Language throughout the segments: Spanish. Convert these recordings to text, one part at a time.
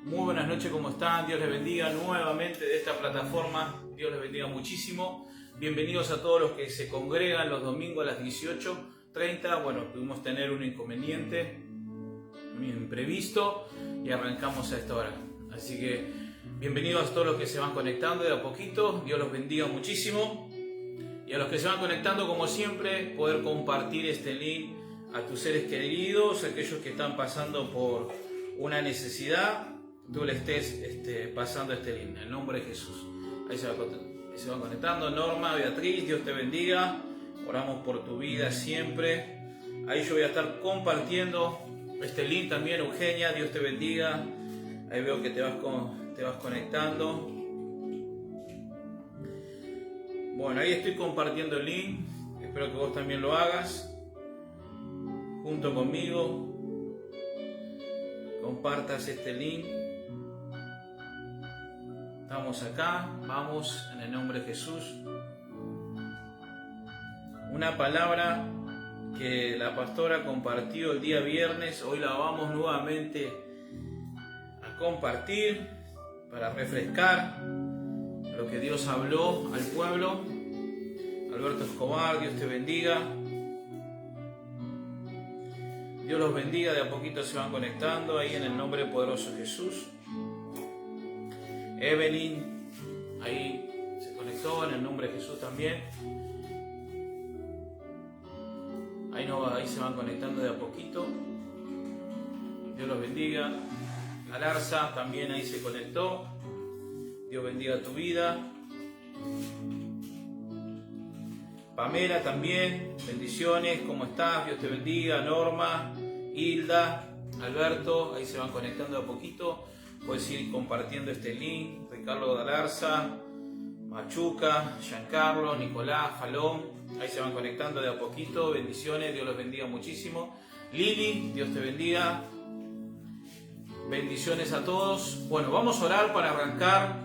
Muy buenas noches, ¿cómo están? Dios les bendiga nuevamente de esta plataforma. Dios les bendiga muchísimo. Bienvenidos a todos los que se congregan los domingos a las 18:30. Bueno, pudimos tener un inconveniente, un imprevisto y arrancamos a esta hora. Así que bienvenidos a todos los que se van conectando de a poquito. Dios los bendiga muchísimo. Y a los que se van conectando, como siempre, poder compartir este link a tus seres queridos, aquellos que están pasando por una necesidad, tú le estés pasando este link, en el nombre de Jesús. Ahí se van conectando. Norma, Beatriz, Dios te bendiga. Oramos por tu vida siempre. Ahí yo voy a estar compartiendo este link también. Eugenia, Dios te bendiga. Ahí veo que te vas conectando. Bueno, ahí estoy compartiendo el link. Espero que vos también lo hagas junto conmigo. Compartas este link. Estamos acá, vamos en el nombre de Jesús. Una palabra que la pastora compartió el día viernes, hoy la vamos nuevamente a compartir para refrescar lo que Dios habló al pueblo. Alberto Escobar, Dios te bendiga. Dios los bendiga, de a poquito se van conectando ahí en el nombre poderoso de Jesús. Evelyn, ahí se conectó en el nombre de Jesús también. Ahí se van conectando de a poquito. Dios los bendiga. Galarza también ahí se conectó. Dios bendiga tu vida. Pamela también, bendiciones, ¿cómo estás? Dios te bendiga. Norma, Hilda, Alberto, ahí se van conectando de a poquito. Puedes ir compartiendo este link. Ricardo Galarza, Machuca, Giancarlo, Nicolás, Jalón, ahí se van conectando de a poquito. Bendiciones, Dios los bendiga muchísimo. Lili, Dios te bendiga. Bendiciones a todos. Bueno, vamos a orar para arrancar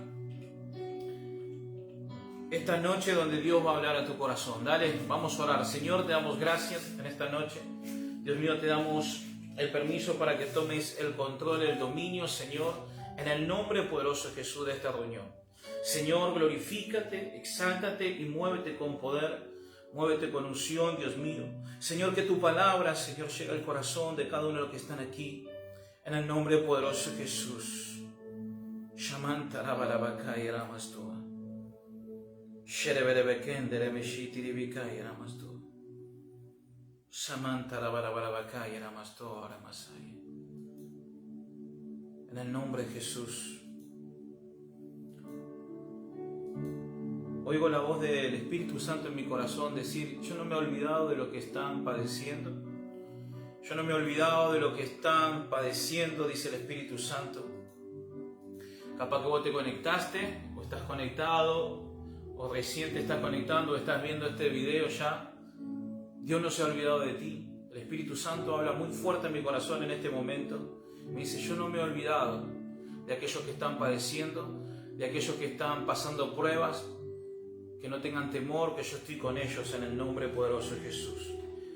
esta noche donde Dios va a hablar a tu corazón. Dale, vamos a orar. Señor, te damos gracias en esta noche. Dios mío, te damos el permiso para que tomes el control, el dominio, Señor, en el nombre poderoso de Jesús de esta reunión. Señor, glorifícate, exáltate y muévete con poder, muévete con unción, Dios mío. Señor, que tu palabra, Señor, llegue al corazón de cada uno de los que están aquí, en el nombre poderoso de Jesús. En el nombre de Jesús. Oigo la voz del Espíritu Santo en mi corazón decir: yo no me he olvidado de lo que están padeciendo. Yo no me he olvidado de lo que están padeciendo, dice el Espíritu Santo. Capaz que vos te conectaste, o estás conectado, o recién te estás conectando, o estás viendo este video ya. Dios no se ha olvidado de ti. El Espíritu Santo habla muy fuerte en mi corazón en este momento. Me dice: yo no me he olvidado de aquellos que están padeciendo, de aquellos que están pasando pruebas, que no tengan temor, que yo estoy con ellos en el nombre poderoso de Jesús.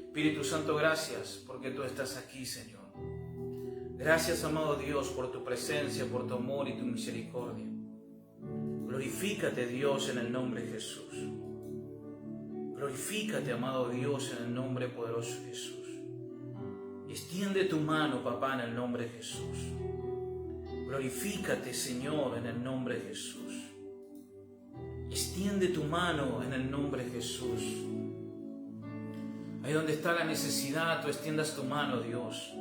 Espíritu Santo, gracias porque tú estás aquí, Señor. Gracias, amado Dios, por tu presencia, por tu amor y tu misericordia. Glorifícate, Dios, en el nombre de Jesús. Glorifícate, amado Dios, en el nombre poderoso de Jesús. Extiende tu mano, papá, en el nombre de Jesús. Glorifícate, Señor, en el nombre de Jesús. Extiende tu mano en el nombre de Jesús. Ahí donde está la necesidad, tú extiendas tu mano, Dios.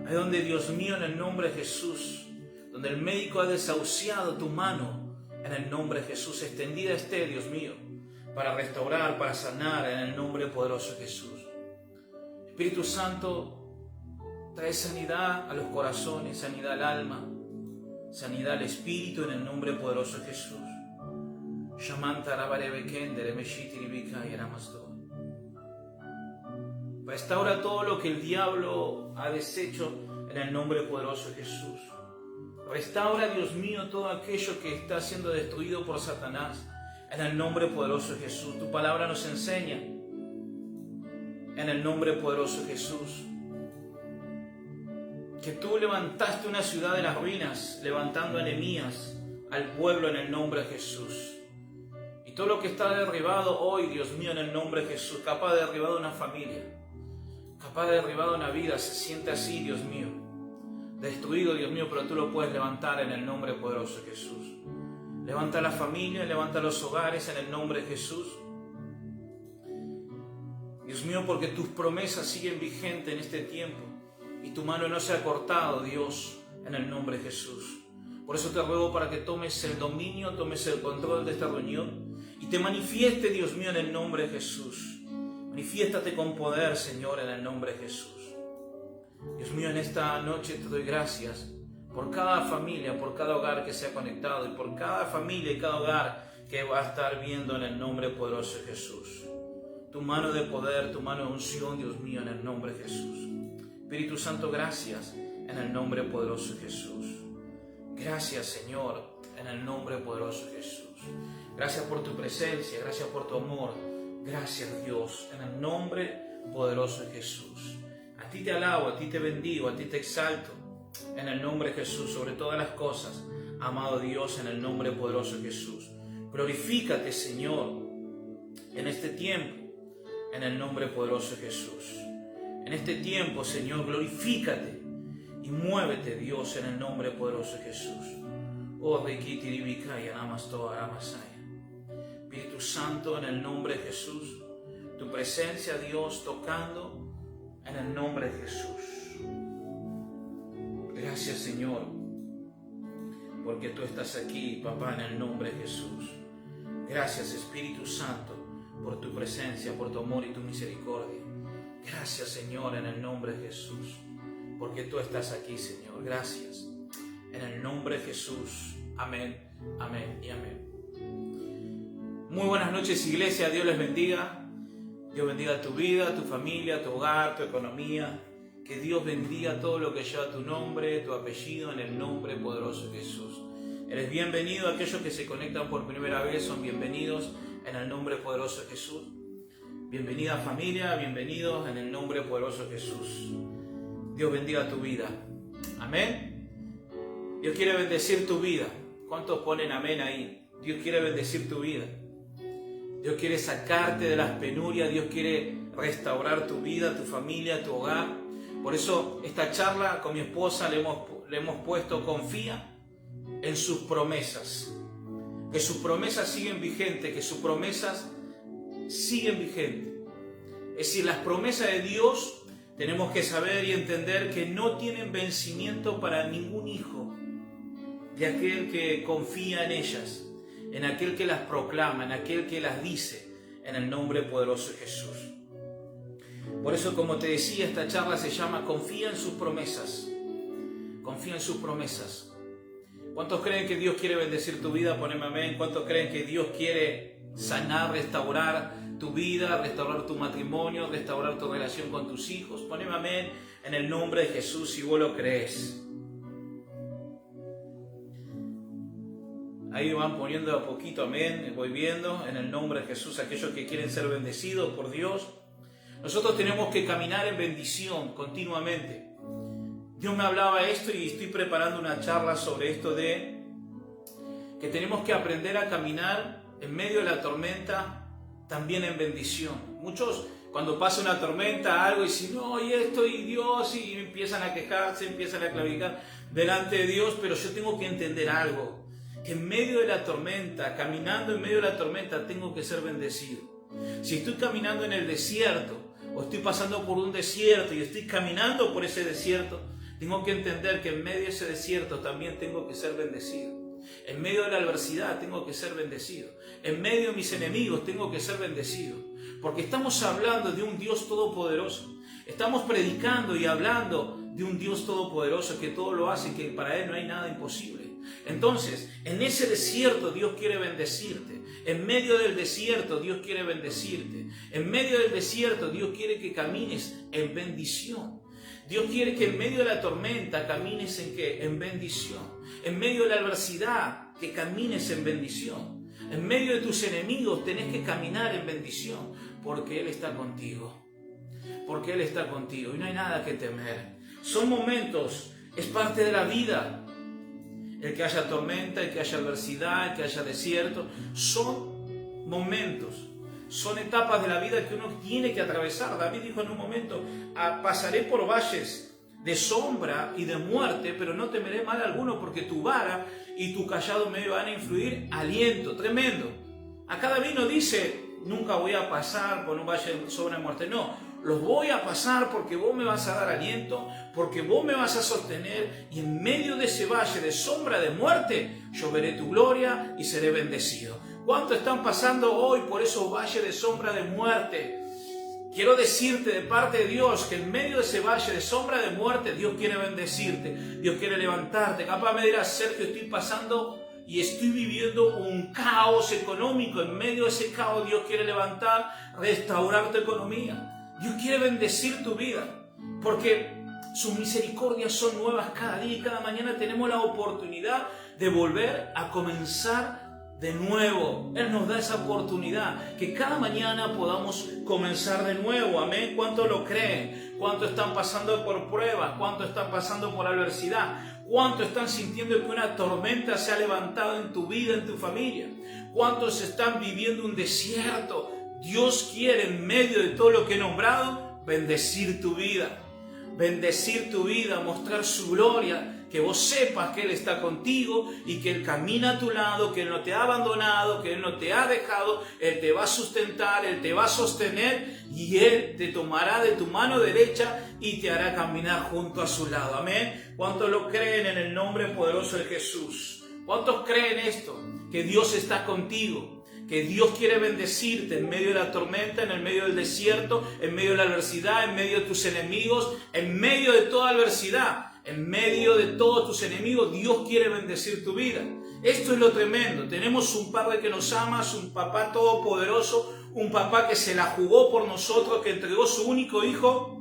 Ahí donde, Dios mío, en el nombre de Jesús, donde el médico ha desahuciado, tu mano en el nombre de Jesús extendida esté, Dios mío, para restaurar, para sanar en el nombre poderoso de Jesús. Espíritu Santo, trae sanidad a los corazones, sanidad al alma, sanidad al espíritu en el nombre poderoso de Jesús. Restaura todo lo que el diablo ha deshecho en el nombre poderoso de Jesús. Restaura, Dios mío, todo aquello que está siendo destruido por Satanás en el nombre poderoso de Jesús. Tu palabra nos enseña en el nombre poderoso de Jesús que tú levantaste una ciudad de las ruinas, levantando a Nehemías, al pueblo en el nombre de Jesús. Y todo lo que está derribado hoy, Dios mío, en el nombre de Jesús, capaz de derribar una familia, capaz de derribar una vida, se siente así, Dios mío, destruido, Dios mío, pero tú lo puedes levantar en el nombre poderoso de Jesús. Levanta la familia, levanta los hogares en el nombre de Jesús. Dios mío, porque tus promesas siguen vigentes en este tiempo y tu mano no se ha cortado, Dios, en el nombre de Jesús. Por eso te ruego para que tomes el dominio, tomes el control de esta reunión y te manifieste, Dios mío, en el nombre de Jesús. Manifiéstate con poder, Señor, en el nombre de Jesús. Dios mío, en esta noche te doy gracias por cada familia, por cada hogar que se ha conectado y por cada familia y cada hogar que va a estar viendo en el nombre poderoso de Jesús. Tu mano de poder, tu mano de unción, Dios mío, en el nombre de Jesús. Espíritu Santo, gracias en el nombre poderoso de Jesús. Gracias, Señor, en el nombre poderoso de Jesús. Gracias por tu presencia, gracias por tu amor. Gracias, Dios, en el nombre poderoso de Jesús. A ti te alabo, a ti te bendigo, a ti te exalto, en el nombre de Jesús, sobre todas las cosas, amado Dios, en el nombre poderoso de Jesús. Glorifícate, Señor, en este tiempo, en el nombre poderoso de Jesús. En este tiempo, Señor, glorifícate y muévete, Dios, en el nombre poderoso de Jesús. Oh, Espíritu Santo, en el nombre de Jesús, tu presencia, Dios, tocando en el nombre de Jesús. Gracias, Señor, porque tú estás aquí, papá, en el nombre de Jesús. Gracias, Espíritu Santo, por tu presencia, por tu amor y tu misericordia. Gracias, Señor, en el nombre de Jesús, porque tú estás aquí, Señor. Gracias, en el nombre de Jesús. Amén, amén y amén. Muy buenas noches, iglesia. Dios les bendiga. Dios bendiga tu vida, tu familia, tu hogar, tu economía. Que Dios bendiga todo lo que lleva tu nombre, tu apellido, en el nombre poderoso de Jesús. Eres bienvenido. Aquellos que se conectan por primera vez son bienvenidos en el nombre poderoso de Jesús. Bienvenida, familia, bienvenidos en el nombre poderoso de Jesús. Dios bendiga tu vida. Amén. Dios quiere bendecir tu vida. ¿Cuántos ponen amén ahí? Dios quiere bendecir tu vida. Dios quiere sacarte de las penurias. Dios quiere restaurar tu vida, tu familia, tu hogar. Por eso esta charla con mi esposa le hemos puesto: confía en sus promesas. Que sus promesas siguen vigentes, que sus promesas siguen vigentes. Es decir, las promesas de Dios tenemos que saber y entender que no tienen vencimiento para ningún hijo de aquel que confía en ellas, en aquel que las proclama, en aquel que las dice, en el nombre poderoso de Jesús. Por eso, como te decía, esta charla se llama Confía en sus promesas. Confía en sus promesas. ¿Cuántos creen que Dios quiere bendecir tu vida? Poneme amén. ¿Cuántos creen que Dios quiere sanar, restaurar tu vida, restaurar tu matrimonio, restaurar tu relación con tus hijos? Poneme amén en el nombre de Jesús si vos lo crees. Ahí van poniendo a poquito amén. Voy viendo en el nombre de Jesús aquellos que quieren ser bendecidos por Dios. Nosotros tenemos que caminar en bendición continuamente. Dios me hablaba esto y estoy preparando una charla sobre esto de que tenemos que aprender a caminar en medio de la tormenta también en bendición. Muchos cuando pasa una tormenta, algo, y dicen, no, y esto, y Dios, y empiezan a quejarse, empiezan a claudicar delante de Dios, pero yo tengo que entender algo, que en medio de la tormenta, caminando en medio de la tormenta, tengo que ser bendecido. Si estoy caminando en el desierto, o estoy pasando por un desierto y estoy caminando por ese desierto, tengo que entender que en medio de ese desierto también tengo que ser bendecido. En medio de la adversidad tengo que ser bendecido. En medio de mis enemigos tengo que ser bendecido. Porque estamos hablando de un Dios todopoderoso. Estamos predicando y hablando de un Dios todopoderoso que todo lo hace y que para Él no hay nada imposible. Entonces, en ese desierto Dios quiere bendecirte. En medio del desierto Dios quiere bendecirte. En medio del desierto Dios quiere que camines en bendición. Dios quiere que en medio de la tormenta camines ¿en qué? En bendición. En medio de la adversidad que camines en bendición. En medio de tus enemigos tenés que caminar en bendición, porque Él está contigo. Porque Él está contigo y no hay nada que temer. Son momentos Es parte de la vida. El que haya tormenta, el que haya adversidad, el que haya desierto, son momentos, son etapas de la vida que uno tiene que atravesar. David dijo en un momento: pasaré por valles de sombra y de muerte, pero no temeré mal alguno, porque tu vara y tu cayado me van a influir aliento. Tremendo. Acá David no dice: nunca voy a pasar por un valle de sombra y muerte. No, los voy a pasar porque vos me vas a dar aliento, porque vos me vas a sostener, y en medio de ese valle de sombra de muerte, yo veré tu gloria y seré bendecido. ¿Cuántos están pasando hoy por esos valles de sombra de muerte? Quiero decirte de parte de Dios que en medio de ese valle de sombra de muerte, Dios quiere bendecirte, Dios quiere levantarte. Capaz me dirás: Sergio, estoy pasando y estoy viviendo un caos económico. En medio de ese caos, Dios quiere levantar, restaurar tu economía. Dios quiere bendecir tu vida, porque sus misericordias son nuevas cada día y cada mañana tenemos la oportunidad de volver a comenzar de nuevo. Él nos da esa oportunidad, que cada mañana podamos comenzar de nuevo. Amén. ¿Cuántos lo creen? ¿Cuántos están pasando por pruebas? ¿Cuántos están pasando por adversidad? ¿Cuántos están sintiendo que una tormenta se ha levantado en tu vida, en tu familia? ¿Cuántos están viviendo un desierto? Dios quiere, en medio de todo lo que he nombrado, bendecir tu vida. Bendecir tu vida, mostrar su gloria, que vos sepas que Él está contigo y que Él camina a tu lado, que Él no te ha abandonado, que Él no te ha dejado. Él te va a sustentar, Él te va a sostener y Él te tomará de tu mano derecha y te hará caminar junto a su lado. Amén. ¿Cuántos lo creen en el nombre poderoso de Jesús? ¿Cuántos creen esto? Que Dios está contigo, que Dios quiere bendecirte en medio de la tormenta, en el medio del desierto, en medio de la adversidad, en medio de tus enemigos, en medio de toda adversidad, en medio de todos tus enemigos. Dios quiere bendecir tu vida. Esto es lo tremendo. Tenemos un Padre que nos ama, un Papá todopoderoso, un Papá que se la jugó por nosotros, que entregó su único Hijo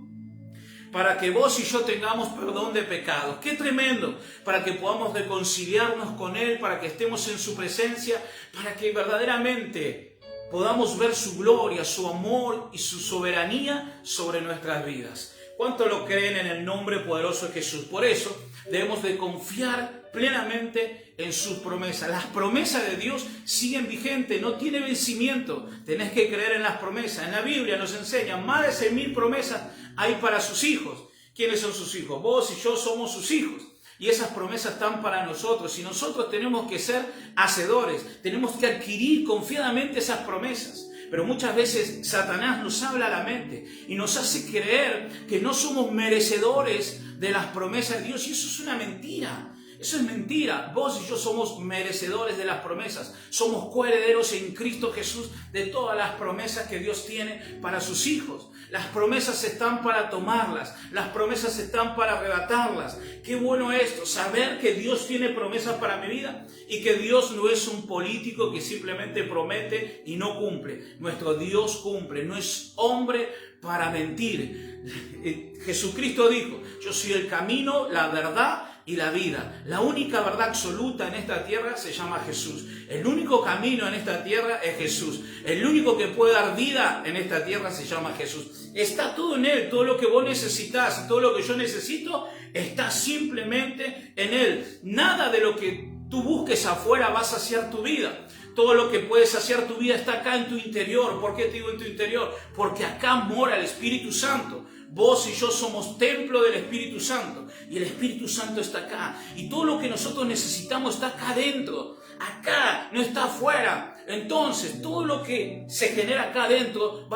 para que vos y yo tengamos perdón de pecados. ¡Qué tremendo! Para que podamos reconciliarnos con Él, para que estemos en su presencia, para que verdaderamente podamos ver su gloria, su amor y su soberanía sobre nuestras vidas. ¿Cuánto lo creen en el nombre poderoso de Jesús? Por eso debemos de confiar plenamente en sus promesas. Las promesas de Dios siguen vigentes, no tiene vencimiento. Tenés que creer en las promesas. En la Biblia nos enseñan más de 6.000 promesas hay para sus hijos. ¿Quiénes son sus hijos? Vos y yo somos sus hijos. Y esas promesas están para nosotros. Y nosotros tenemos que ser hacedores. Tenemos que adquirir confiadamente esas promesas. Pero muchas veces Satanás nos habla a la mente y nos hace creer que no somos merecedores de las promesas de Dios. Y eso es una mentira. Eso es mentira. Vos y yo somos merecedores de las promesas. Somos coherederos en Cristo Jesús de todas las promesas que Dios tiene para sus hijos. Las promesas están para tomarlas. Las promesas están para arrebatarlas. Qué bueno esto, saber que Dios tiene promesas para mi vida y que Dios no es un político que simplemente promete y no cumple. Nuestro Dios cumple, no es hombre para mentir. Jesucristo dijo: yo soy el camino, la verdad y la vida. La única verdad absoluta en esta tierra se llama Jesús. El único camino en esta tierra es Jesús. El único que puede dar vida en esta tierra se llama Jesús. Está todo en Él. Todo lo que vos necesitas, todo lo que yo necesito, está simplemente en Él. Nada de lo que tú busques afuera va a saciar tu vida. Todo lo que puede saciar tu vida está acá en tu interior. ¿Por qué te digo en tu interior? Porque acá mora el Espíritu Santo. Vos y yo somos templo del Espíritu Santo y el Espíritu Santo está acá y todo lo que nosotros necesitamos está acá adentro, acá, no está afuera. Entonces todo lo que se genera acá adentro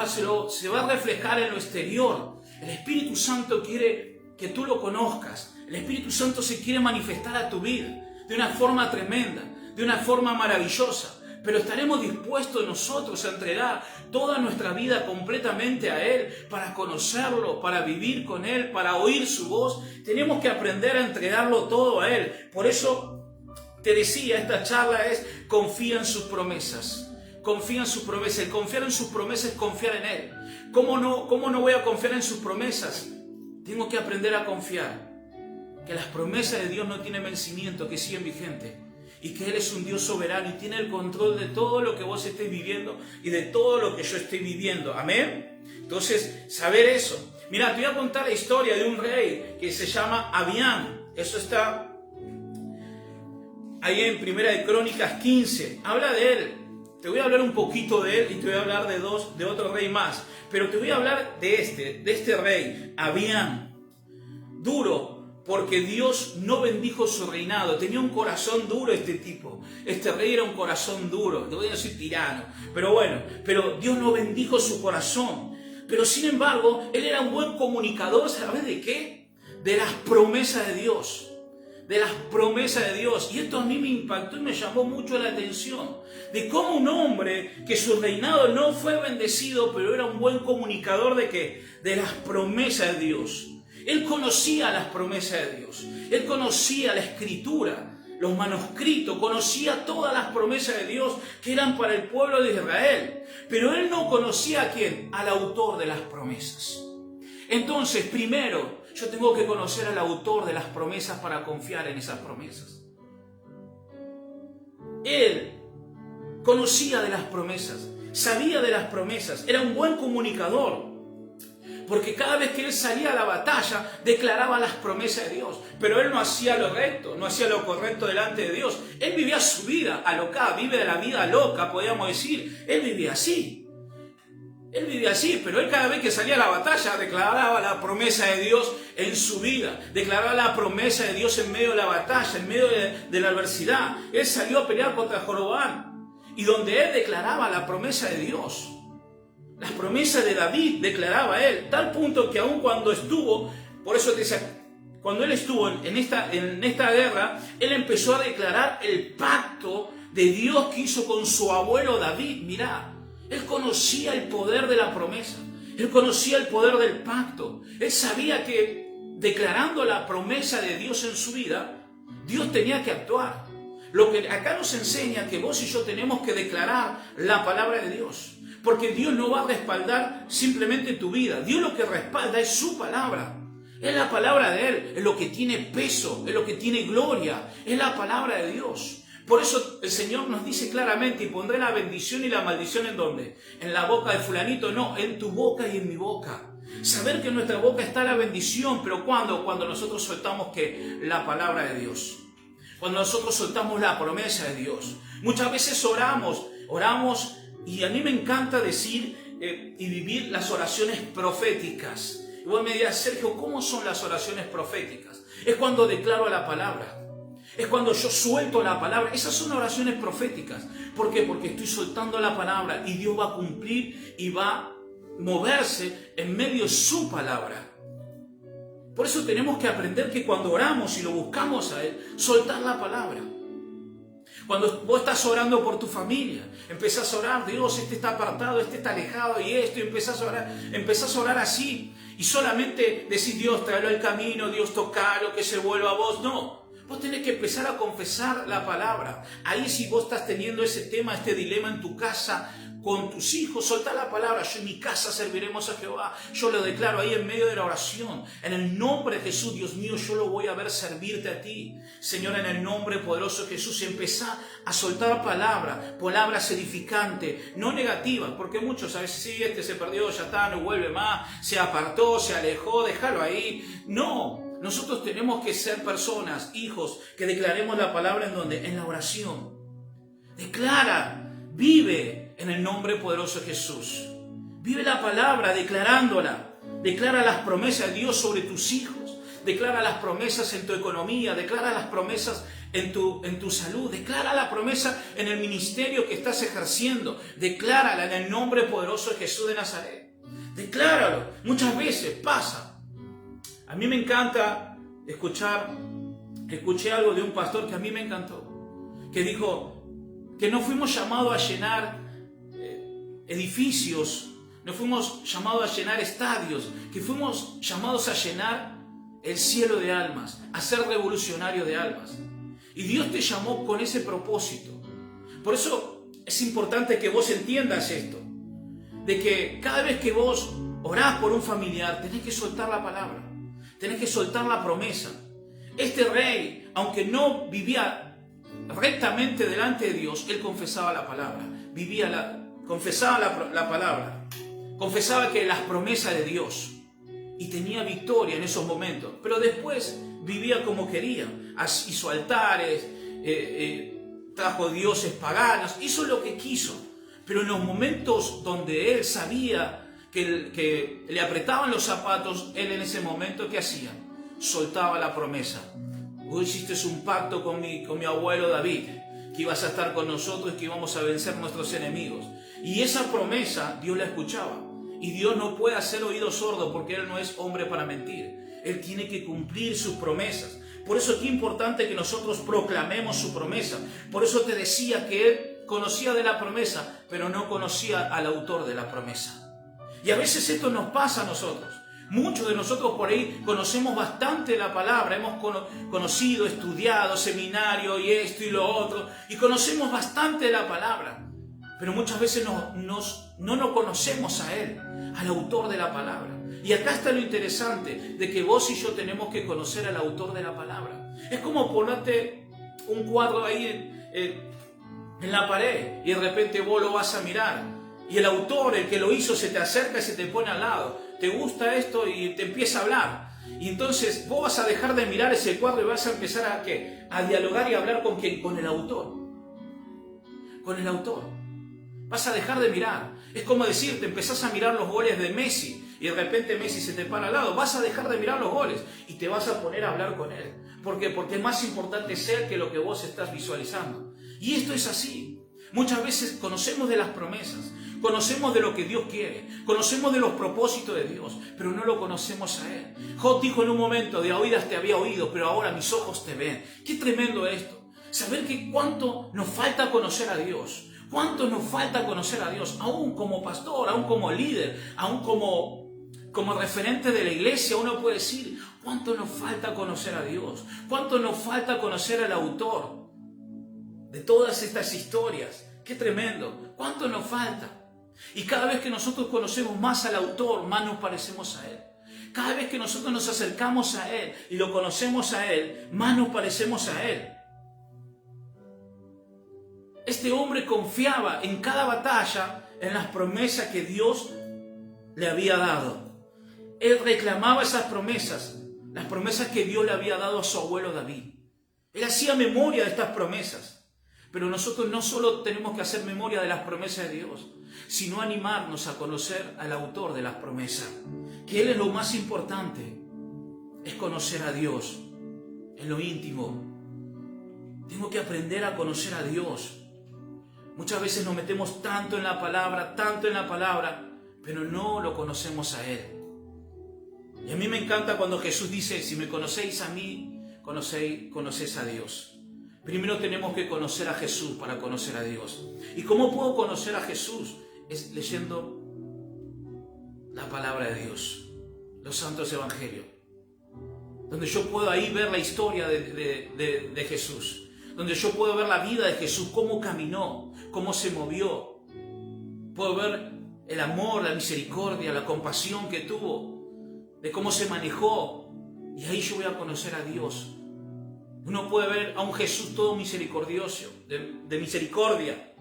se va a reflejar en lo exterior. El Espíritu Santo quiere que tú lo conozcas. El Espíritu Santo se quiere manifestar a tu vida de una forma tremenda, de una forma maravillosa. Pero estaremos dispuestos nosotros a entregar toda nuestra vida completamente a Él, para conocerlo, para vivir con Él, para oír su voz. Tenemos que aprender a entregarlo todo a Él. Por eso te decía, esta charla es: confía en sus promesas. Confía en sus promesas. El confiar en sus promesas es confiar en Él. ¿Cómo no voy a confiar en sus promesas? Tengo que aprender a confiar que las promesas de Dios no tienen vencimiento, que siguen vigentes. Y que Él es un Dios soberano y tiene el control de todo lo que vos estés viviendo y de todo lo que yo estoy viviendo. Amén. Entonces, saber eso. Mira, te voy a contar la historia de un rey que se llama Abián. Eso está ahí en Primera de Crónicas 15. Habla de él. Te voy a hablar un poquito de él y te voy a hablar de otro rey más. Pero te voy a hablar de este rey, Abián. Duro, porque Dios no bendijo su reinado. Tenía un corazón duro este tipo. Este rey era un corazón duro. Te voy a decir tirano. Pero bueno, pero Dios no bendijo su corazón. Pero sin embargo, él era un buen comunicador. ¿Sabes de qué? De las promesas de Dios. De las promesas de Dios. Y esto a mí me impactó y me llamó mucho la atención. De cómo un hombre que su reinado no fue bendecido, pero era un buen comunicador de ¿qué? De las promesas de Dios. Él conocía las promesas de Dios. Él conocía la escritura, los manuscritos, conocía todas las promesas de Dios que eran para el pueblo de Israel. Pero él no conocía a quién, al autor de las promesas. Entonces, primero, yo tengo que conocer al autor de las promesas para confiar en esas promesas. Él conocía de las promesas, sabía de las promesas, era un buen comunicador. Porque cada vez que él salía a la batalla, declaraba las promesas de Dios. Pero él no hacía lo recto, no hacía lo correcto delante de Dios. Él vivía su vida alocada, vive de la vida loca, podríamos decir. Él vivía así. Él vivía así, pero él cada vez que salía a la batalla declaraba la promesa de Dios en su vida. Declaraba la promesa de Dios en medio de la batalla, en medio de la adversidad. Él salió a pelear contra Jorobán. Y donde él declaraba la promesa de Dios. Las promesas de David declaraba él, tal punto que aun cuando estuvo, por eso te decía, cuando él estuvo en esta guerra, él empezó a declarar el pacto de Dios que hizo con su abuelo David. Mirá, él conocía el poder de la promesa, él conocía el poder del pacto, él sabía que declarando la promesa de Dios en su vida, Dios tenía que actuar. Lo que acá nos enseña que vos y yo tenemos que declarar la palabra de Dios. Porque Dios no va a respaldar simplemente tu vida. Dios lo que respalda es su palabra. Es la palabra de Él. Es lo que tiene peso. Es lo que tiene gloria. Es la palabra de Dios. Por eso el Señor nos dice claramente: y pondré la bendición y la maldición ¿en dónde? En la boca de fulanito. No, en tu boca y en mi boca. Saber que en nuestra boca está la bendición. Pero ¿cuándo? Cuando nosotros soltamos ¿qué? La palabra de Dios. Cuando nosotros soltamos la promesa de Dios. Muchas veces oramos. Y a mí me encanta decir y vivir las oraciones proféticas. Y vos me dirás: Sergio, ¿cómo son las oraciones proféticas? Es cuando declaro la palabra. Es cuando yo suelto la palabra. Esas son oraciones proféticas. ¿Por qué? Porque estoy soltando la palabra y Dios va a cumplir y va a moverse en medio de su palabra. Por eso tenemos que aprender que cuando oramos y lo buscamos a Él, soltar la palabra. Cuando vos estás orando por tu familia, empezás a orar: Dios, este está apartado, este está alejado y esto, y empezás a orar así. Y solamente decís: Dios, tráelo al camino, Dios, tocalo, que se vuelva a vos. No, vos tenés que empezar a confesar la palabra. Ahí si vos estás teniendo ese tema, este dilema en tu casa, con tus hijos, soltá la palabra: yo en mi casa serviremos a Jehová. Yo lo declaro ahí en medio de la oración. En el nombre de Jesús, Dios mío, yo lo voy a ver servirte a ti. Señor, en el nombre poderoso de Jesús, empezá a soltar palabras edificantes, no negativas, porque muchos a veces: sí, este se perdió, ya está, no vuelve más, se apartó, se alejó, déjalo ahí. No, nosotros tenemos que ser personas, hijos, que declaremos la palabra en donde, en la oración. Declara, vive en el nombre poderoso de Jesús. Vive la palabra declarándola. Declara las promesas de Dios sobre tus hijos. Declara las promesas en tu economía. Declara las promesas en tu salud. Declara la promesa en el ministerio que estás ejerciendo. Declárala en el nombre poderoso de Jesús de Nazaret. Decláralo. Muchas veces pasa. A mí me encanta escuché algo de un pastor que a mí me encantó. Que dijo que no fuimos llamados a llenar edificios, no fuimos llamados a llenar estadios, que fuimos llamados a llenar el cielo de almas, a ser revolucionarios de almas. Y Dios te llamó con ese propósito. Por eso es importante que vos entiendas esto, de que cada vez que vos orás por un familiar, tenés que soltar la palabra, tenés que soltar la promesa. Este rey, aunque no vivía rectamente delante de Dios, él confesaba la palabra, confesaba la palabra, confesaba que las promesas de Dios, y tenía victoria en esos momentos. Pero después vivía como quería, hizo altares, trajo dioses paganos, hizo lo que quiso, pero en los momentos donde él sabía que le apretaban los zapatos, él en ese momento, ¿qué hacía? Soltaba la promesa. Vos hiciste un pacto con mi abuelo David, que ibas a estar con nosotros y que íbamos a vencer nuestros enemigos. Y esa promesa Dios la escuchaba. Y Dios no puede hacer oído sordo porque Él no es hombre para mentir. Él tiene que cumplir sus promesas. Por eso es importante que nosotros proclamemos su promesa. Por eso te decía que Él conocía de la promesa, pero no conocía al autor de la promesa. Y a veces esto nos pasa a nosotros. Muchos de nosotros por ahí conocemos bastante la palabra, hemos conocido, estudiado, seminario y esto y lo otro, y conocemos bastante la palabra, pero muchas veces no lo conocemos a Él, al autor de la palabra. Y acá está lo interesante, de que vos y yo tenemos que conocer al autor de la palabra. Es como ponerte un cuadro ahí en la pared, y de repente vos lo vas a mirar, y el autor, el que lo hizo, se te acerca y se te pone al lado. Te gusta esto y te empieza a hablar. Y entonces vos vas a dejar de mirar ese cuadro y vas a empezar a dialogar y a hablar ¿con quién? Con el autor. Con el autor. Vas a dejar de mirar. Es como decirte, empezás a mirar los goles de Messi y de repente Messi se te para al lado. Vas a dejar de mirar los goles y te vas a poner a hablar con él. ¿Por qué? Porque es más importante ser que lo que vos estás visualizando. Y esto es así. Muchas veces conocemos de las promesas, conocemos de lo que Dios quiere, conocemos de los propósitos de Dios, pero no lo conocemos a Él. Job dijo en un momento, de oídas te había oído, pero ahora mis ojos te ven. Qué tremendo esto. Saber que cuánto nos falta conocer a Dios, cuánto nos falta conocer a Dios, aún como pastor, aún como líder, aún como referente de la iglesia. Uno puede decir, cuánto nos falta conocer a Dios, cuánto nos falta conocer al autor de todas estas historias. Qué tremendo. ¿Cuánto nos falta? Y cada vez que nosotros conocemos más al autor, más nos parecemos a Él. Cada vez que nosotros nos acercamos a Él y lo conocemos a Él, más nos parecemos a Él. Este hombre confiaba en cada batalla en las promesas que Dios le había dado. Él reclamaba esas promesas, las promesas que Dios le había dado a su abuelo David. Él hacía memoria de estas promesas. Pero nosotros no solo tenemos que hacer memoria de las promesas de Dios, sino animarnos a conocer al autor de las promesas. Que Él es lo más importante, es conocer a Dios en lo íntimo. Tengo que aprender a conocer a Dios. Muchas veces nos metemos tanto en la palabra, pero no lo conocemos a Él. Y a mí me encanta cuando Jesús dice, si me conocéis a mí, conocéis a Dios. Primero tenemos que conocer a Jesús para conocer a Dios. ¿Y cómo puedo conocer a Jesús? Es leyendo la palabra de Dios, los santos evangelios, donde yo puedo ahí ver la historia de Jesús, donde yo puedo ver la vida de Jesús, cómo caminó, cómo se movió. Puedo ver el amor, la misericordia, la compasión que tuvo, de cómo se manejó. Y ahí yo voy a conocer a Dios. Uno puede ver a un Jesús todo misericordioso, de misericordia.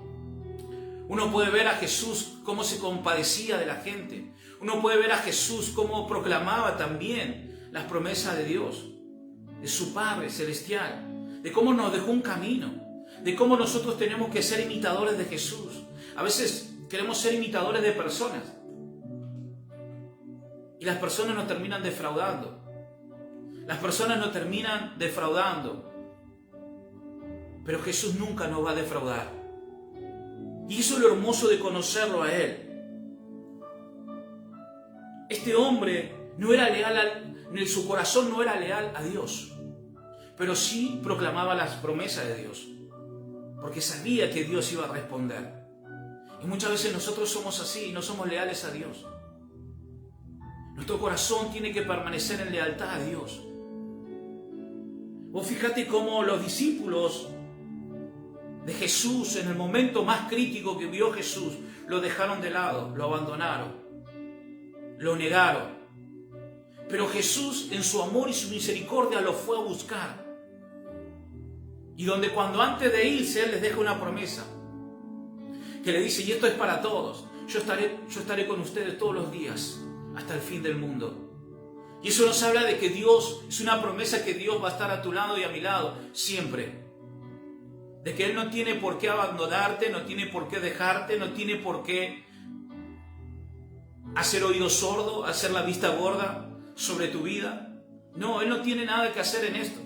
Uno puede ver a Jesús cómo se compadecía de la gente. Uno puede ver a Jesús cómo proclamaba también las promesas de Dios, de su Padre celestial, de cómo nos dejó un camino, de cómo nosotros tenemos que ser imitadores de Jesús. A veces queremos ser imitadores de personas y las personas nos terminan defraudando. Las personas nos terminan defraudando, pero Jesús nunca nos va a defraudar. Y eso es lo hermoso de conocerlo a Él. Este hombre no era leal, en su corazón no era leal a Dios, pero sí proclamaba las promesas de Dios, porque sabía que Dios iba a responder. Y muchas veces nosotros somos así, no somos leales a Dios. Nuestro corazón tiene que permanecer en lealtad a Dios. Vos fíjate cómo los discípulos de Jesús, en el momento más crítico que vio Jesús, lo dejaron de lado, lo abandonaron, lo negaron. Pero Jesús, en su amor y su misericordia, lo fue a buscar. Y donde cuando antes de irse, Él les deja una promesa, que le dice, y esto es para todos, yo estaré con ustedes todos los días, hasta el fin del mundo. Y eso nos habla de que Dios, es una promesa que Dios va a estar a tu lado y a mi lado siempre. De que Él no tiene por qué abandonarte, no tiene por qué dejarte, no tiene por qué hacer oído sordo, hacer la vista gorda sobre tu vida. No, Él no tiene nada que hacer en esto.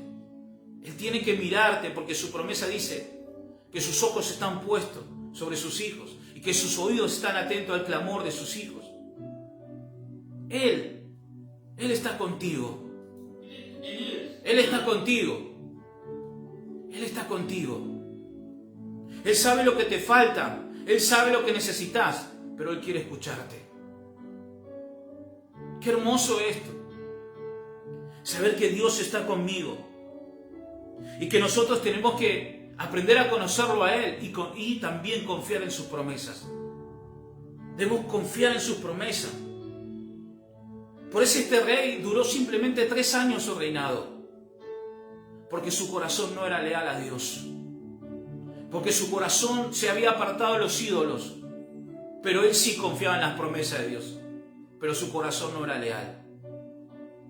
Él tiene que mirarte porque su promesa dice que sus ojos están puestos sobre sus hijos y que sus oídos están atentos al clamor de sus hijos. Él está contigo. Él está contigo. Él está contigo. Él sabe lo que te falta. Él sabe lo que necesitas. Pero Él quiere escucharte. Qué hermoso esto. Saber que Dios está conmigo. Y que nosotros tenemos que aprender a conocerlo a Él y también confiar en sus promesas. Debemos confiar en sus promesas. Por eso este rey duró simplemente 3 años su reinado. Porque su corazón no era leal a Dios. Porque su corazón se había apartado de los ídolos. Pero él sí confiaba en las promesas de Dios. Pero su corazón no era leal.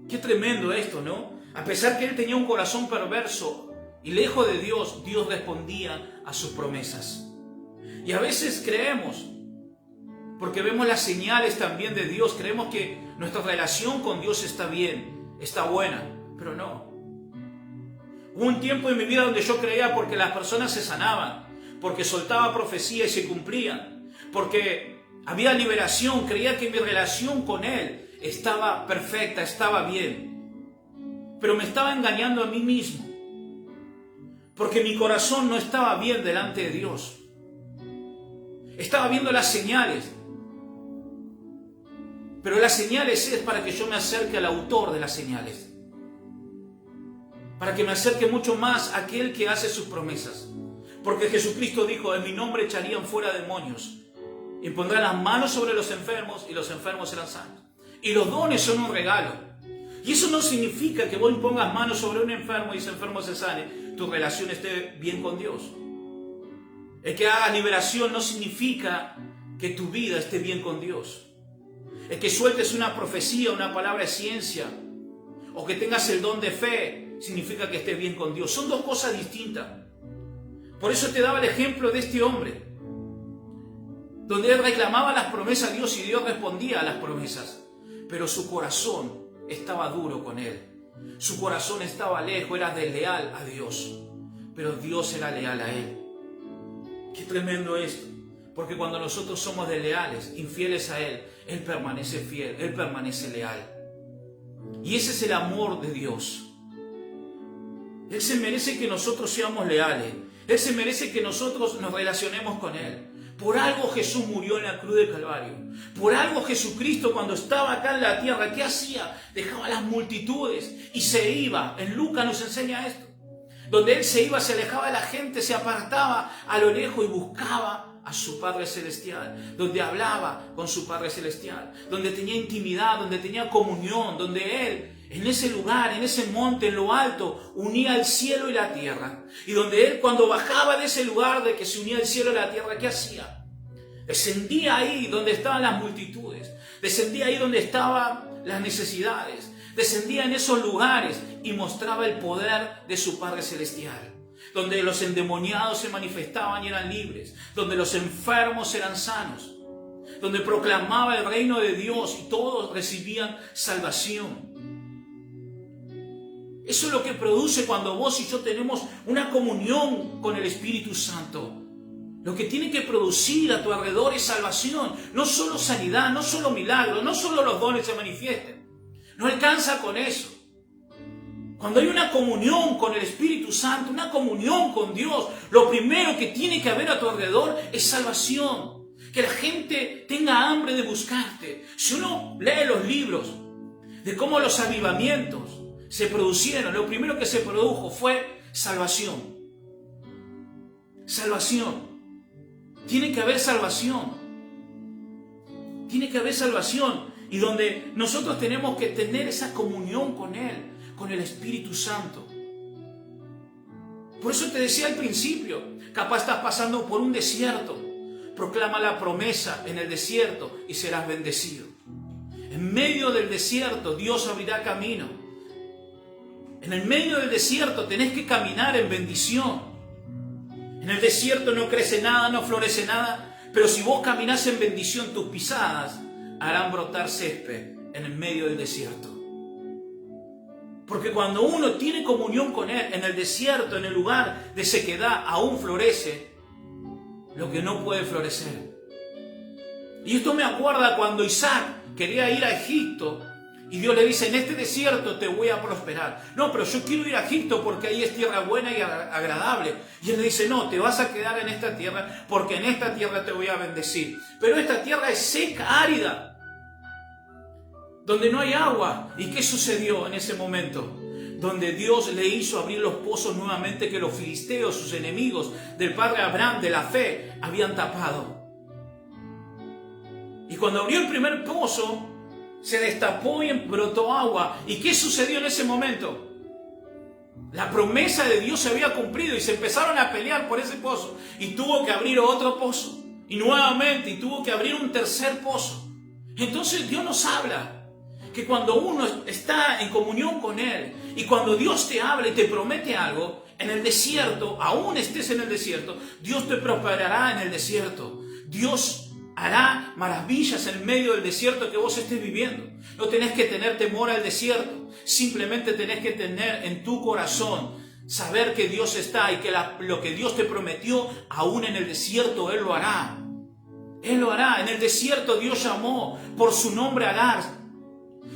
Qué tremendo esto, ¿no? A pesar que él tenía un corazón perverso y lejos de Dios, Dios respondía a sus promesas. Y a veces creemos, porque vemos las señales también de Dios, creemos que nuestra relación con Dios está bien, está buena, pero no. Hubo un tiempo en mi vida donde yo creía porque las personas se sanaban, porque soltaba profecía y se cumplían, porque había liberación, creía que mi relación con Él estaba perfecta, estaba bien. Pero me estaba engañando a mí mismo, porque mi corazón no estaba bien delante de Dios. Estaba viendo las señales, pero las señales es para que yo me acerque al autor de las señales. Para que me acerque mucho más a aquel que hace sus promesas. Porque Jesucristo dijo, en mi nombre echarían fuera demonios. Y pondrán las manos sobre los enfermos y los enfermos serán sanos. Y los dones son un regalo. Y eso no significa que vos pongas manos sobre un enfermo y ese enfermo se sane. Tu relación esté bien con Dios. El que hagas liberación no significa que tu vida esté bien con Dios. El que sueltes una profecía, una palabra de ciencia, o que tengas el don de fe, significa que estés bien con Dios. Son dos cosas distintas. Por eso te daba el ejemplo de este hombre, donde él reclamaba las promesas a Dios y Dios respondía a las promesas. Pero su corazón estaba duro con él. Su corazón estaba lejos, era desleal a Dios. Pero Dios era leal a él. Qué tremendo esto. Porque cuando nosotros somos desleales, infieles a Él, Él permanece fiel, Él permanece leal. Y ese es el amor de Dios. Él se merece que nosotros seamos leales. Él se merece que nosotros nos relacionemos con Él. Por algo Jesús murió en la cruz del Calvario. Por algo Jesucristo, cuando estaba acá en la tierra, ¿qué hacía? Dejaba las multitudes y se iba. En Lucas nos enseña esto. Donde Él se iba, se alejaba de la gente, se apartaba a lo lejos y buscaba a su Padre Celestial, donde hablaba con su Padre Celestial, donde tenía intimidad, donde tenía comunión, donde Él, en ese lugar, en ese monte, en lo alto, unía el cielo y la tierra. Y donde Él, cuando bajaba de ese lugar de que se unía el cielo y la tierra, ¿qué hacía? Descendía ahí donde estaban las multitudes, descendía ahí donde estaban las necesidades, descendía en esos lugares y mostraba el poder de su Padre Celestial. Donde los endemoniados se manifestaban y eran libres, donde los enfermos eran sanos, donde proclamaba el reino de Dios y todos recibían salvación. Eso es lo que produce cuando vos y yo tenemos una comunión con el Espíritu Santo. Lo que tiene que producir a tu alrededor es salvación, no solo sanidad, no solo milagros, no solo los dones se manifiesten. No alcanza con eso. Cuando hay una comunión con el Espíritu Santo, una comunión con Dios, lo primero que tiene que haber a tu alrededor es salvación. Que la gente tenga hambre de buscarte. Si uno lee los libros de cómo los avivamientos se producieron, lo primero que se produjo fue salvación. Salvación. Tiene que haber salvación. Tiene que haber salvación. Y donde nosotros tenemos que tener esa comunión con Él, con el Espíritu Santo. Por eso te decía al principio, capaz estás pasando por un desierto. Proclama la promesa en el desierto y serás bendecido. En medio del desierto Dios abrirá camino. En el medio del desierto tenés que caminar en bendición. En el desierto no crece nada, no florece nada, pero si vos caminás en bendición, tus pisadas harán brotar césped en el medio del desierto. Porque cuando uno tiene comunión con Él, en el desierto, en el lugar de sequedad, aún florece lo que no puede florecer. Y esto me acuerda cuando Isaac quería ir a Egipto y Dios le dice: en este desierto te voy a prosperar. No, pero yo quiero ir a Egipto porque ahí es tierra buena y agradable. Y él le dice: no, te vas a quedar en esta tierra porque en esta tierra te voy a bendecir. Pero esta tierra es seca, árida, donde no hay agua. ¿Y qué sucedió en ese momento? Donde Dios le hizo abrir los pozos nuevamente que los filisteos, sus enemigos del padre Abraham, de la fe, habían tapado. Y cuando abrió el primer pozo, se destapó y brotó agua. ¿Y qué sucedió en ese momento? La promesa de Dios se había cumplido y se empezaron a pelear por ese pozo. Y tuvo que abrir otro pozo. Y nuevamente, y tuvo que abrir un tercer pozo. Entonces Dios nos habla que cuando uno está en comunión con Él y cuando Dios te habla y te promete algo, en el desierto, aún estés en el desierto, Dios te prosperará en el desierto. Dios hará maravillas en medio del desierto que vos estés viviendo. No tenés que tener temor al desierto, simplemente tenés que tener en tu corazón, saber que Dios está y que lo que Dios te prometió, aún en el desierto Él lo hará. Él lo hará. En el desierto Dios llamó por su nombre a Agar.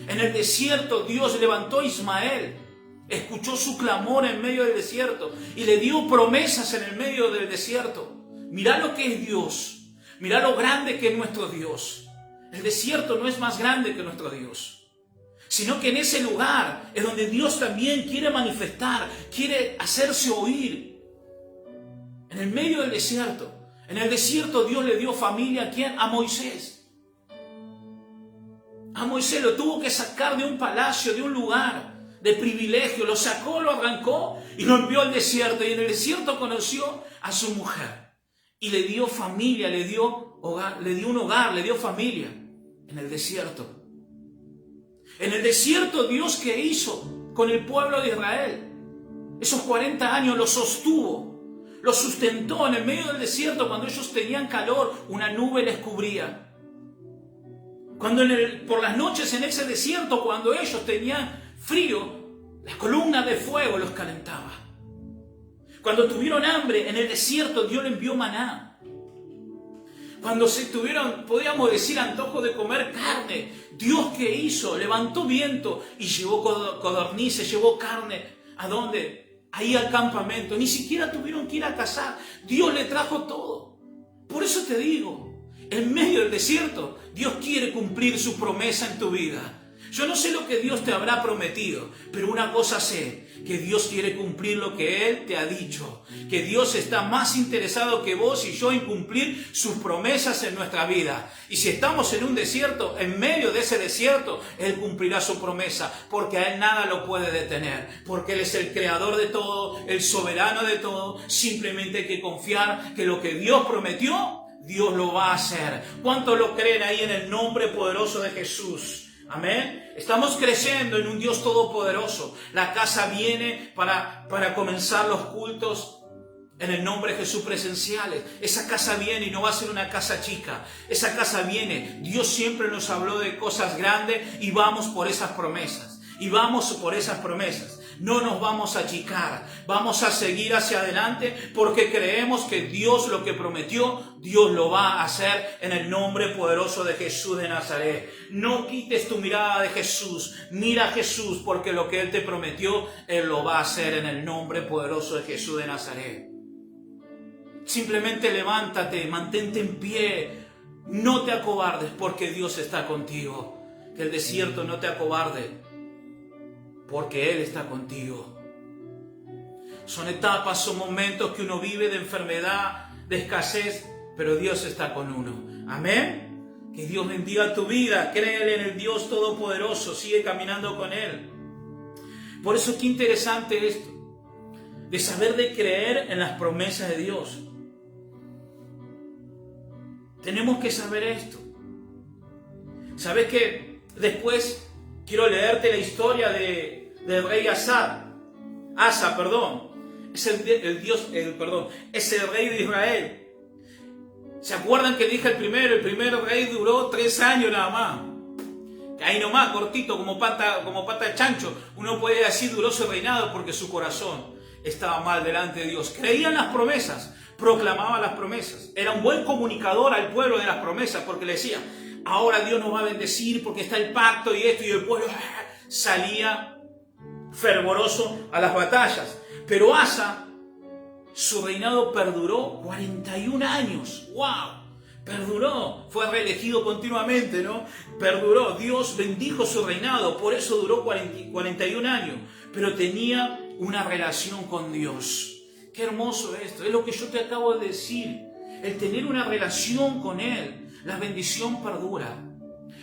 En el desierto Dios levantó a Ismael, escuchó su clamor en medio del desierto y le dio promesas en el medio del desierto. Mirá lo que es Dios, mirá lo grande que es nuestro Dios. El desierto no es más grande que nuestro Dios, sino que en ese lugar es donde Dios también quiere manifestar, quiere hacerse oír. En el medio del desierto, en el desierto Dios le dio familia ¿a quién? A Moisés. A Moisés lo tuvo que sacar de un palacio, de un lugar de privilegio. Lo sacó, lo arrancó y lo envió al desierto. Y en el desierto conoció a su mujer. Y le dio familia, le dio hogar, le dio un hogar, le dio familia. En el desierto. En el desierto Dios, ¿qué hizo con el pueblo de Israel? Esos 40 años los sostuvo, los sustentó en el medio del desierto. Cuando ellos tenían calor, una nube les cubría. Cuando por las noches en ese desierto, cuando ellos tenían frío, la columna de fuego los calentaba. Cuando tuvieron hambre en el desierto, Dios le envió maná. Cuando podíamos decir, antojo de comer carne, Dios, ¿qué hizo? Levantó viento y llevó codornices, llevó carne. ¿A dónde? Ahí al campamento. Ni siquiera tuvieron que ir a cazar. Dios le trajo todo. Por eso te digo, en medio del desierto, Dios quiere cumplir su promesa en tu vida. Yo no sé lo que Dios te habrá prometido, pero una cosa sé, que Dios quiere cumplir lo que Él te ha dicho. Que Dios está más interesado que vos y yo en cumplir sus promesas en nuestra vida. Y si estamos en un desierto, en medio de ese desierto, Él cumplirá su promesa, porque a Él nada lo puede detener, porque Él es el creador de todo, el soberano de todo. Simplemente hay que confiar que lo que Dios prometió, Dios lo va a hacer. ¿Cuántos lo creen ahí en el nombre poderoso de Jesús? Amén. Estamos creciendo en un Dios todopoderoso. La casa viene para comenzar los cultos en el nombre de Jesús presenciales. Esa casa viene y no va a ser una casa chica. Esa casa viene. Dios siempre nos habló de cosas grandes y vamos por esas promesas. Y vamos por esas promesas. No nos vamos a achicar, vamos a seguir hacia adelante porque creemos que Dios lo que prometió, Dios lo va a hacer en el nombre poderoso de Jesús de Nazaret. No quites tu mirada de Jesús, mira a Jesús porque lo que Él te prometió, Él lo va a hacer en el nombre poderoso de Jesús de Nazaret. Simplemente levántate, mantente en pie, no te acobardes porque Dios está contigo. Que el desierto no te acobarde, porque Él está contigo. Son etapas, son momentos que uno vive de enfermedad, de escasez, pero Dios está con uno. Amén. Que Dios bendiga tu vida. Créele en el Dios Todopoderoso. Sigue caminando con Él. Por eso qué interesante esto, de saber de creer en las promesas de Dios. Tenemos que saber esto. ¿Sabes que Después quiero leerte la historia del rey Asa, es es el rey de Israel. ¿Se acuerdan que dije el primer rey duró 3 años nada más? Ahí nomás, cortito, como pata de chancho. Uno puede decir duró su reinado porque su corazón estaba mal delante de Dios. Creía en las promesas, proclamaba las promesas. Era un buen comunicador al pueblo de las promesas porque le decía, ahora Dios nos va a bendecir porque está el pacto y esto, y el pueblo salía fervoroso a las batallas. Pero Asa, su reinado perduró 41 años. ¡Wow! Perduró, fue reelegido continuamente, ¿no? Perduró, Dios bendijo su reinado, por eso duró 41 años, pero tenía una relación con Dios. Qué hermoso esto, es lo que yo te acabo de decir, el tener una relación con Él, la bendición perdura.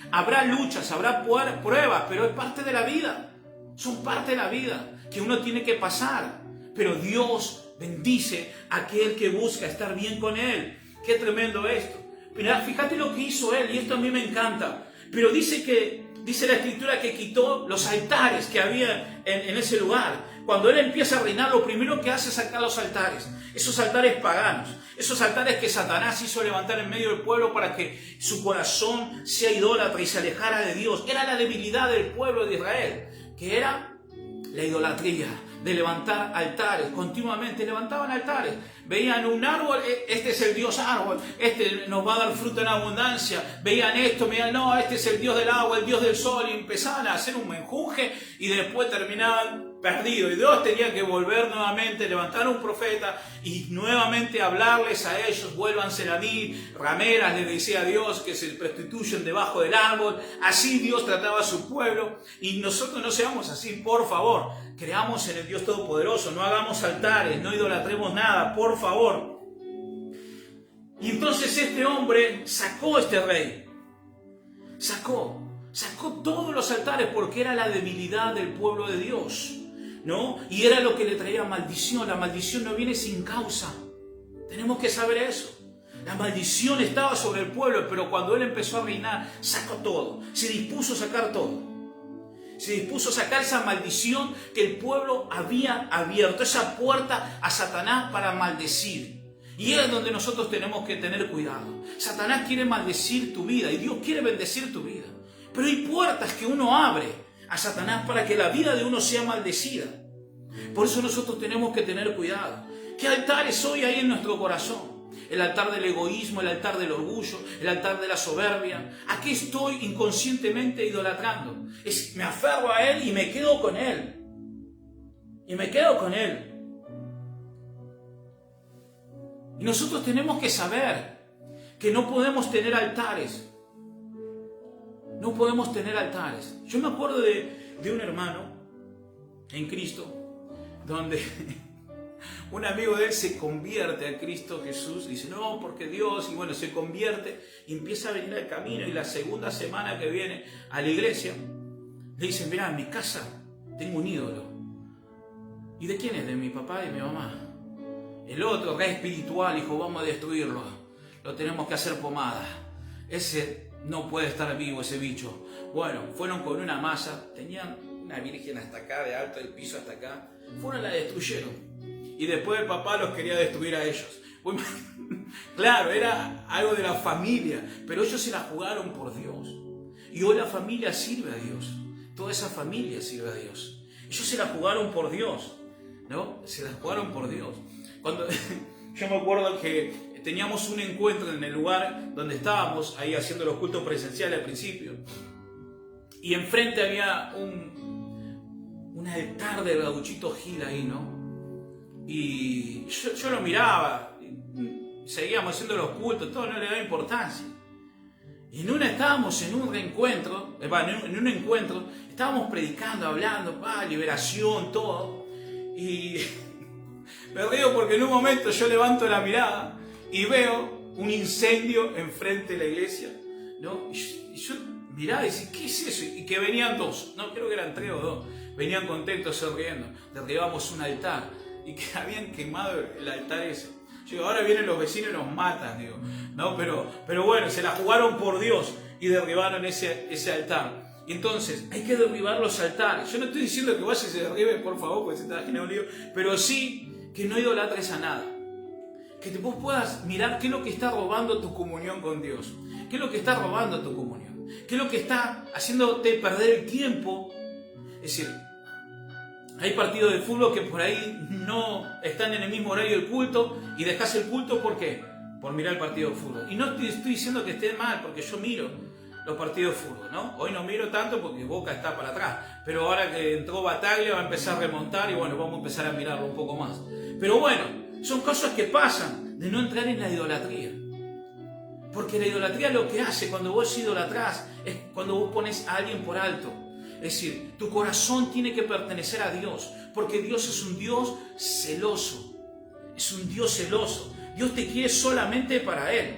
Habrá luchas, habrá pruebas, pero es parte de la vida, son parte de la vida que uno tiene que pasar, pero Dios bendice a aquel que busca estar bien con Él. Qué tremendo esto. Mira, fíjate lo que hizo él, y esto a mí me encanta. Pero dice la Escritura que quitó los altares que había en ese lugar. Cuando él empieza a reinar, lo primero que hace es sacar los altares. Esos altares paganos, esos altares que Satanás hizo levantar en medio del pueblo para que su corazón sea idólatra y se alejara de Dios. Era la debilidad del pueblo de Israel, que era la idolatría, de levantar altares. Continuamente levantaban altares. Veían un árbol, este es el Dios árbol, este nos va a dar fruto en abundancia. Veían esto, veían, no, este es el Dios del agua, el Dios del sol, y empezaban a hacer un menjunje y después terminaban perdidos. Y Dios tenía que volver nuevamente, levantar un profeta y nuevamente hablarles a ellos, vuélvanse a mí, rameras, les decía a Dios, que se prostituyen debajo del árbol. Así Dios trataba a su pueblo, y nosotros no seamos así, por favor. Creamos en el Dios Todopoderoso, no hagamos altares, no idolatremos nada, por favor. Y entonces este hombre sacó este rey, sacó todos los altares porque era la debilidad del pueblo de Dios, ¿no? Y era lo que le traía maldición. La maldición no viene sin causa, tenemos que saber eso. La maldición estaba sobre el pueblo, pero cuando él empezó a reinar, sacó todo, se dispuso a sacar todo. Se dispuso a sacar esa maldición que el pueblo había abierto, esa puerta a Satanás para maldecir. Y es donde nosotros tenemos que tener cuidado. Satanás quiere maldecir tu vida y Dios quiere bendecir tu vida. Pero hay puertas que uno abre a Satanás para que la vida de uno sea maldecida. Por eso nosotros tenemos que tener cuidado. ¿Qué altares hoy hay en nuestro corazón? El altar del egoísmo, el altar del orgullo, el altar de la soberbia. ¿A qué estoy inconscientemente idolatrando? Me aferro a Él y me quedo con Él. Y nosotros tenemos que saber que no podemos tener altares. No podemos tener altares. Yo me acuerdo de un hermano en Cristo, donde un amigo de él se convierte a Cristo Jesús, dice, no, porque Dios, y bueno, se convierte y empieza a venir al camino, y la segunda semana que viene a la iglesia, le dicen, mira, en mi casa tengo un ídolo. ¿Y de quién es? De mi papá y mi mamá. El otro, rey espiritual, dijo, vamos a destruirlo, lo tenemos que hacer pomada. Ese no puede estar vivo, ese bicho. Bueno, fueron con una masa, tenían una virgen hasta acá, de alto del piso hasta acá, fueron y la destruyeron. Y después el papá los quería destruir a ellos. Bueno, claro, era algo de la familia, pero ellos se la jugaron por Dios. Y hoy la familia sirve a Dios. Toda esa familia sirve a Dios. Ellos se la jugaron por Dios, ¿no? Se la jugaron por Dios. Yo me acuerdo que teníamos un encuentro en el lugar donde estábamos, ahí haciendo los cultos presenciales al principio. Y enfrente había un altar de Gauchito Gil ahí, ¿no? Y yo lo miraba, seguíamos haciendo los cultos, todo, no le daba importancia. Y estábamos en un reencuentro, en un encuentro, estábamos predicando, hablando, liberación, todo. Y me río porque en un momento yo levanto la mirada y veo un incendio enfrente de la iglesia, ¿no? Y yo miraba y decía, ¿qué es eso? Y que venían dos, no, creo que eran 3 o 2, venían contentos, sonriendo, derribamos un altar. Y que habían quemado el altar ese. Yo digo, ahora vienen los vecinos y nos matan, digo. No, pero bueno, se la jugaron por Dios y derribaron ese altar. Y entonces hay que derribar los altares. Yo no estoy diciendo que vayas y se derribe, por favor, porque se te va a generar un lío, pero sí que no idolatres a nada. Que vos puedas mirar qué es lo que está robando tu comunión con Dios. ¿Qué es lo que está robando tu comunión? ¿Qué es lo que está haciéndote perder el tiempo? Es decir, hay partidos de fútbol que por ahí no están en el mismo horario del culto y dejas el culto, ¿por qué? Por mirar el partido de fútbol. Y no te estoy diciendo que esté mal, porque yo miro los partidos de fútbol, ¿no? Hoy no miro tanto porque Boca está para atrás, pero ahora que entró Bataglia va a empezar a remontar y bueno, vamos a empezar a mirarlo un poco más. Pero bueno, son cosas que pasan de no entrar en la idolatría. Porque la idolatría lo que hace cuando vos idolatrás es cuando vos pones a alguien por alto. Es decir, tu corazón tiene que pertenecer a Dios, porque Dios es un Dios celoso. Es un Dios celoso. Dios te quiere solamente para Él.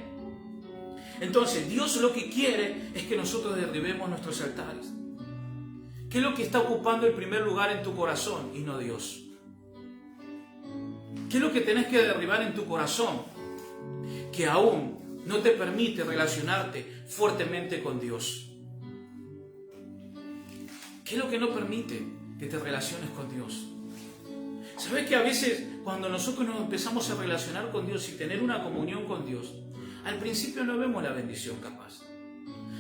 Entonces, Dios lo que quiere es que nosotros derribemos nuestros altares. ¿Qué es lo que está ocupando el primer lugar en tu corazón y no Dios? ¿Qué es lo que tenés que derribar en tu corazón que aún no te permite relacionarte fuertemente con Dios? ¿Qué es lo que no permite que te relaciones con Dios? ¿Sabes que a veces cuando nosotros nos empezamos a relacionar con Dios y tener una comunión con Dios, al principio no vemos la bendición capaz?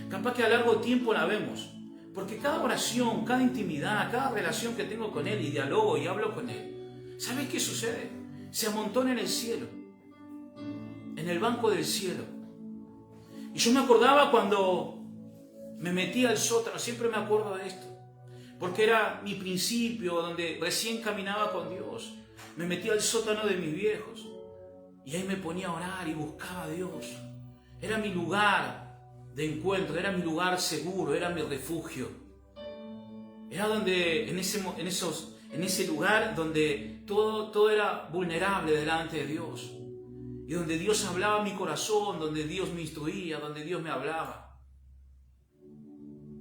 Capaz que a largo tiempo la vemos. Porque cada oración, cada intimidad, cada relación que tengo con Él y dialogo y hablo con Él, ¿sabes qué sucede? Se amontona en el cielo, en el banco del cielo. Y yo me acordaba cuando me metí al sótano, siempre me acuerdo de esto, porque era mi principio, donde recién caminaba con Dios. Me metí al sótano de mis viejos y ahí me ponía a orar y buscaba a Dios. Era mi lugar de encuentro, era mi lugar seguro, era mi refugio. Era donde, en ese lugar donde todo era vulnerable delante de Dios. Y donde Dios hablaba a mi corazón, donde Dios me instruía, donde Dios me hablaba.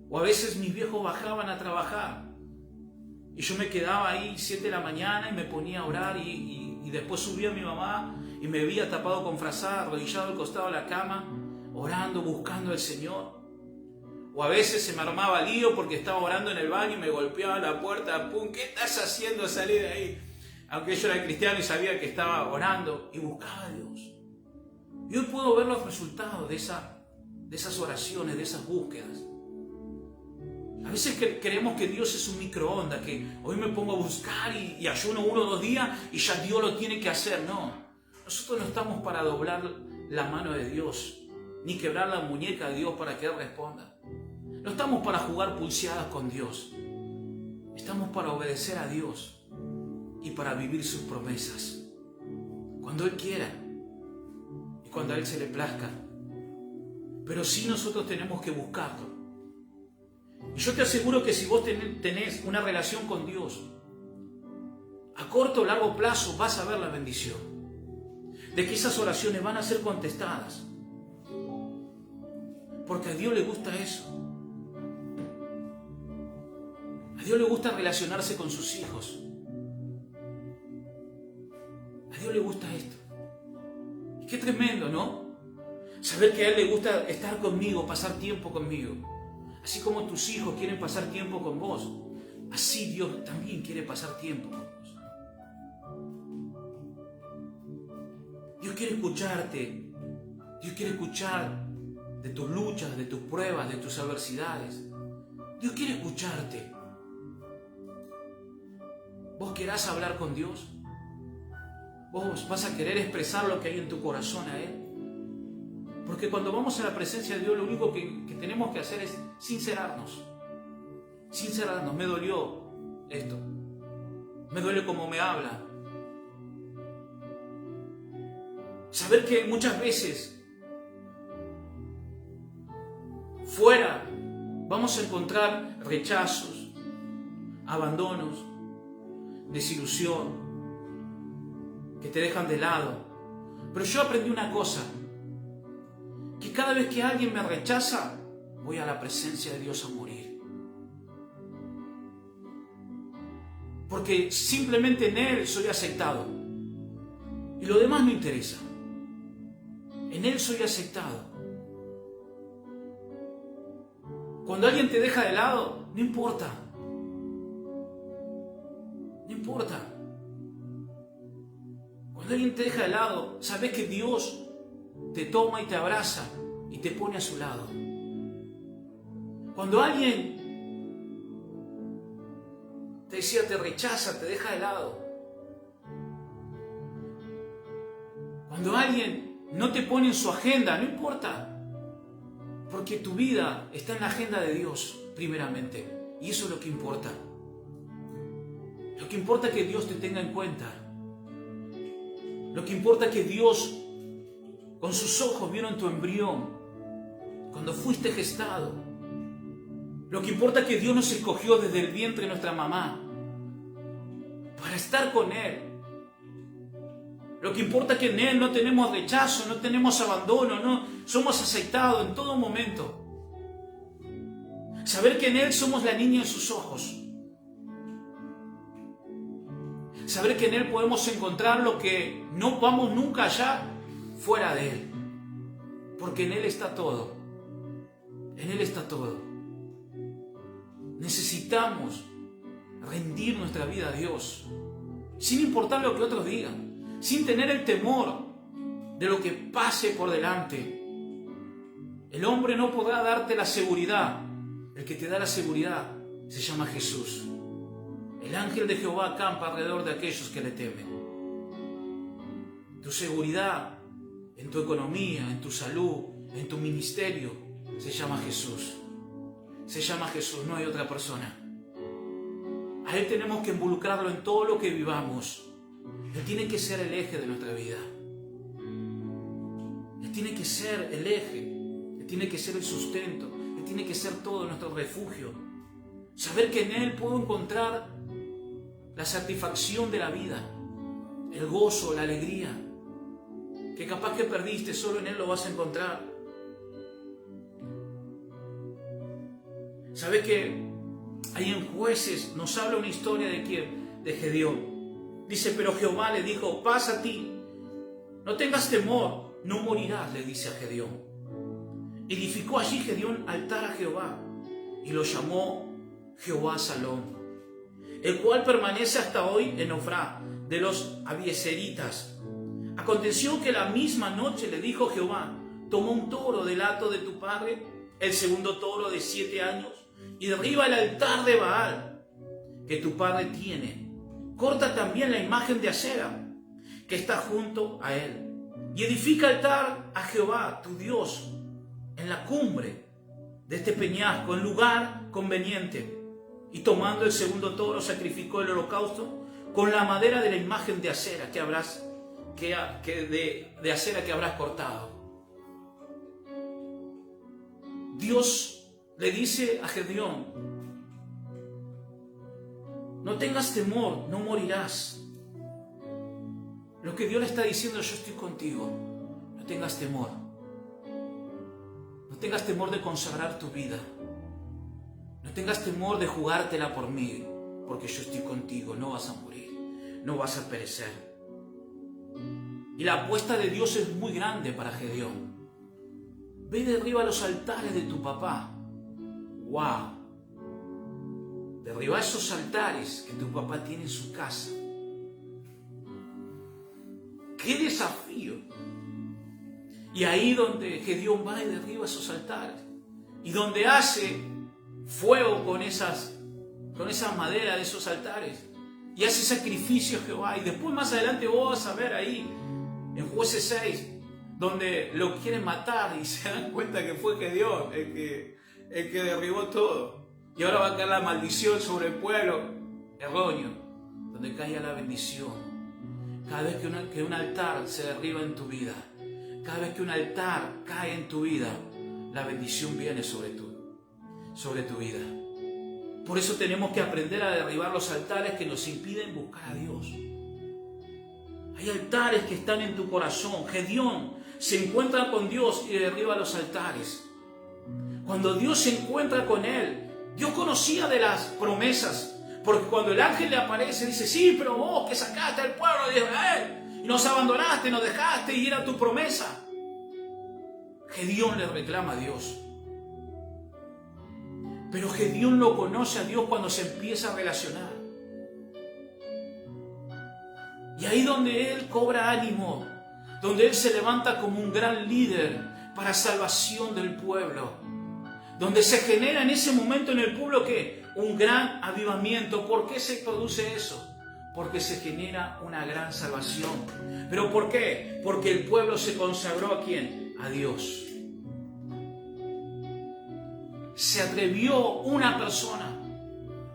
O a veces mis viejos bajaban a trabajar y yo me quedaba ahí 7 de la mañana y me ponía a orar y después subía a mi mamá y me veía tapado con frazada, arrodillado al costado de la cama, orando, buscando al Señor. O a veces se me armaba lío porque estaba orando en el baño y me golpeaba la puerta, ¡pum! ¿Qué estás haciendo? Salí de ahí. Aunque yo era cristiano y sabía que estaba orando y buscaba a Dios. Y hoy puedo ver los resultados de esas oraciones, de esas búsquedas. A veces creemos que Dios es un microondas, que hoy me pongo a buscar y ayuno 1 o 2 días y ya Dios lo tiene que hacer. No, nosotros no estamos para doblar la mano de Dios, ni quebrar la muñeca de Dios para que Él responda. No estamos para jugar pulseadas con Dios. Estamos para obedecer a Dios y para vivir sus promesas. Cuando Él quiera y cuando a Él se le plazca. Pero sí nosotros tenemos que buscarlo. Y yo te aseguro que si vos tenés una relación con Dios, a corto o largo plazo vas a ver la bendición. De que esas oraciones van a ser contestadas. Porque a Dios le gusta eso. A Dios le gusta relacionarse con sus hijos. A Dios le gusta esto. Y qué tremendo, ¿no? Saber que a Él le gusta estar conmigo, pasar tiempo conmigo. Así como tus hijos quieren pasar tiempo con vos, así Dios también quiere pasar tiempo con vos. Dios quiere escucharte. Dios quiere escuchar de tus luchas, de tus pruebas, de tus adversidades. Dios quiere escucharte. ¿Vos querás hablar con Dios? ¿Vos vas a querer expresar lo que hay en tu corazón a Él? Porque cuando vamos a la presencia de Dios, lo único que tenemos que hacer es sincerarnos. Sincerarnos. Me dolió esto. Me duele cómo me habla. Saber que muchas veces fuera vamos a encontrar rechazos, abandonos, desilusión, que te dejan de lado. Pero yo aprendí una cosa, que cada vez que alguien me rechaza, voy a la presencia de Dios a morir. Porque simplemente en Él soy aceptado. Y lo demás no interesa. En Él soy aceptado. Cuando alguien te deja de lado, no importa. No importa. Cuando alguien te deja de lado, sabes que Dios te toma y te abraza y te pone a su lado. Cuando alguien te decía, te rechaza, te deja de lado. Cuando alguien no te pone en su agenda, no importa. Porque tu vida está en la agenda de Dios, primeramente. Y eso es lo que importa. Lo que importa es que Dios te tenga en cuenta. Lo que importa es que Dios, con sus ojos, vieron tu embrión cuando fuiste gestado. Lo que importa es que Dios nos escogió desde el vientre de nuestra mamá para estar con Él. Lo que importa es que en Él no tenemos rechazo, no tenemos abandono, no somos aceptados en todo momento. Saber que en Él somos la niña en sus ojos. Saber que en Él podemos encontrar lo que no vamos nunca allá fuera de Él. Porque en Él está todo. En Él está todo. Necesitamos rendir nuestra vida a Dios, sin importar lo que otros digan, sin tener el temor de lo que pase por delante. El hombre no podrá darte la seguridad. El que te da la seguridad se llama Jesús. El ángel de Jehová acampa alrededor de aquellos que le temen. Tu seguridad en tu economía, en tu salud, en tu ministerio, se llama Jesús. Se llama Jesús, no hay otra persona. A Él tenemos que involucrarlo en todo lo que vivamos. Él tiene que ser el eje de nuestra vida. Él tiene que ser el eje. Él tiene que ser el sustento. Él tiene que ser todo nuestro refugio. Saber que en Él puedo encontrar la satisfacción de la vida, el gozo, la alegría, que capaz que perdiste, solo en Él lo vas a encontrar. ¿Sabe que ahí en Jueces nos habla una historia de quién? De Gedeón. Dice, pero Jehová le dijo, paz a ti, no tengas temor, no morirás, le dice a Gedeón. Edificó allí Gedeón altar a Jehová y lo llamó Jehová Salón, el cual permanece hasta hoy en Ofrá de los abieseritas. Aconteció que la misma noche le dijo Jehová, toma un toro del hato de tu padre, el segundo toro de 7 años, y derriba el altar de Baal que tu padre tiene. Corta también la imagen de Asera que está junto a él, y edifica altar a Jehová, tu Dios, en la cumbre de este peñasco, en lugar conveniente. Y tomando el segundo toro, sacrificó el holocausto con la madera de la imagen de Asera de Asera que habrás cortado. Dios le dice a Gedeón, no tengas temor, no morirás. Lo que Dios le está diciendo, yo estoy contigo, no tengas temor. No tengas temor de consagrar tu vida. No tengas temor de jugártela por mí, porque yo estoy contigo, no vas a morir, no vas a perecer. Y la apuesta de Dios es muy grande para Gedeón. Ve y derriba los altares de tu papá. ¡Wow! Derriba esos altares que tu papá tiene en su casa. ¡Qué desafío! Y ahí donde Gedeón va y derriba esos altares, y donde hace fuego con esas maderas de esos altares, y hace sacrificio a Jehová. Y después más adelante vos vas a ver ahí en Jueces 6 donde lo quieren matar y se dan cuenta que fue Gedeón el que derribó todo, y ahora va a caer la maldición sobre el pueblo erróneo, donde caiga la bendición. Cada vez que un altar se derriba en tu vida, cada vez que un altar cae en tu vida, la bendición viene sobre tu vida. Por eso tenemos que aprender a derribar los altares que nos impiden buscar a Dios. Hay altares que están en tu corazón. Gedeón se encuentra con Dios y derriba los altares. Cuando Dios se encuentra con él, Dios conocía de las promesas, porque cuando el ángel le aparece, dice, sí, pero vos que sacaste al pueblo de Israel y nos abandonaste, nos dejaste, y era tu promesa. Gedeón le reclama a Dios. Pero Gedeón lo conoce a Dios cuando se empieza a relacionar. Y ahí donde él cobra ánimo, donde él se levanta como un gran líder para salvación del pueblo, donde se genera en ese momento en el pueblo ¿qué? Un gran avivamiento. ¿Por qué se produce eso? Porque se genera una gran salvación. ¿Pero por qué? Porque el pueblo se consagró ¿a quién? A Dios. Se atrevió una persona,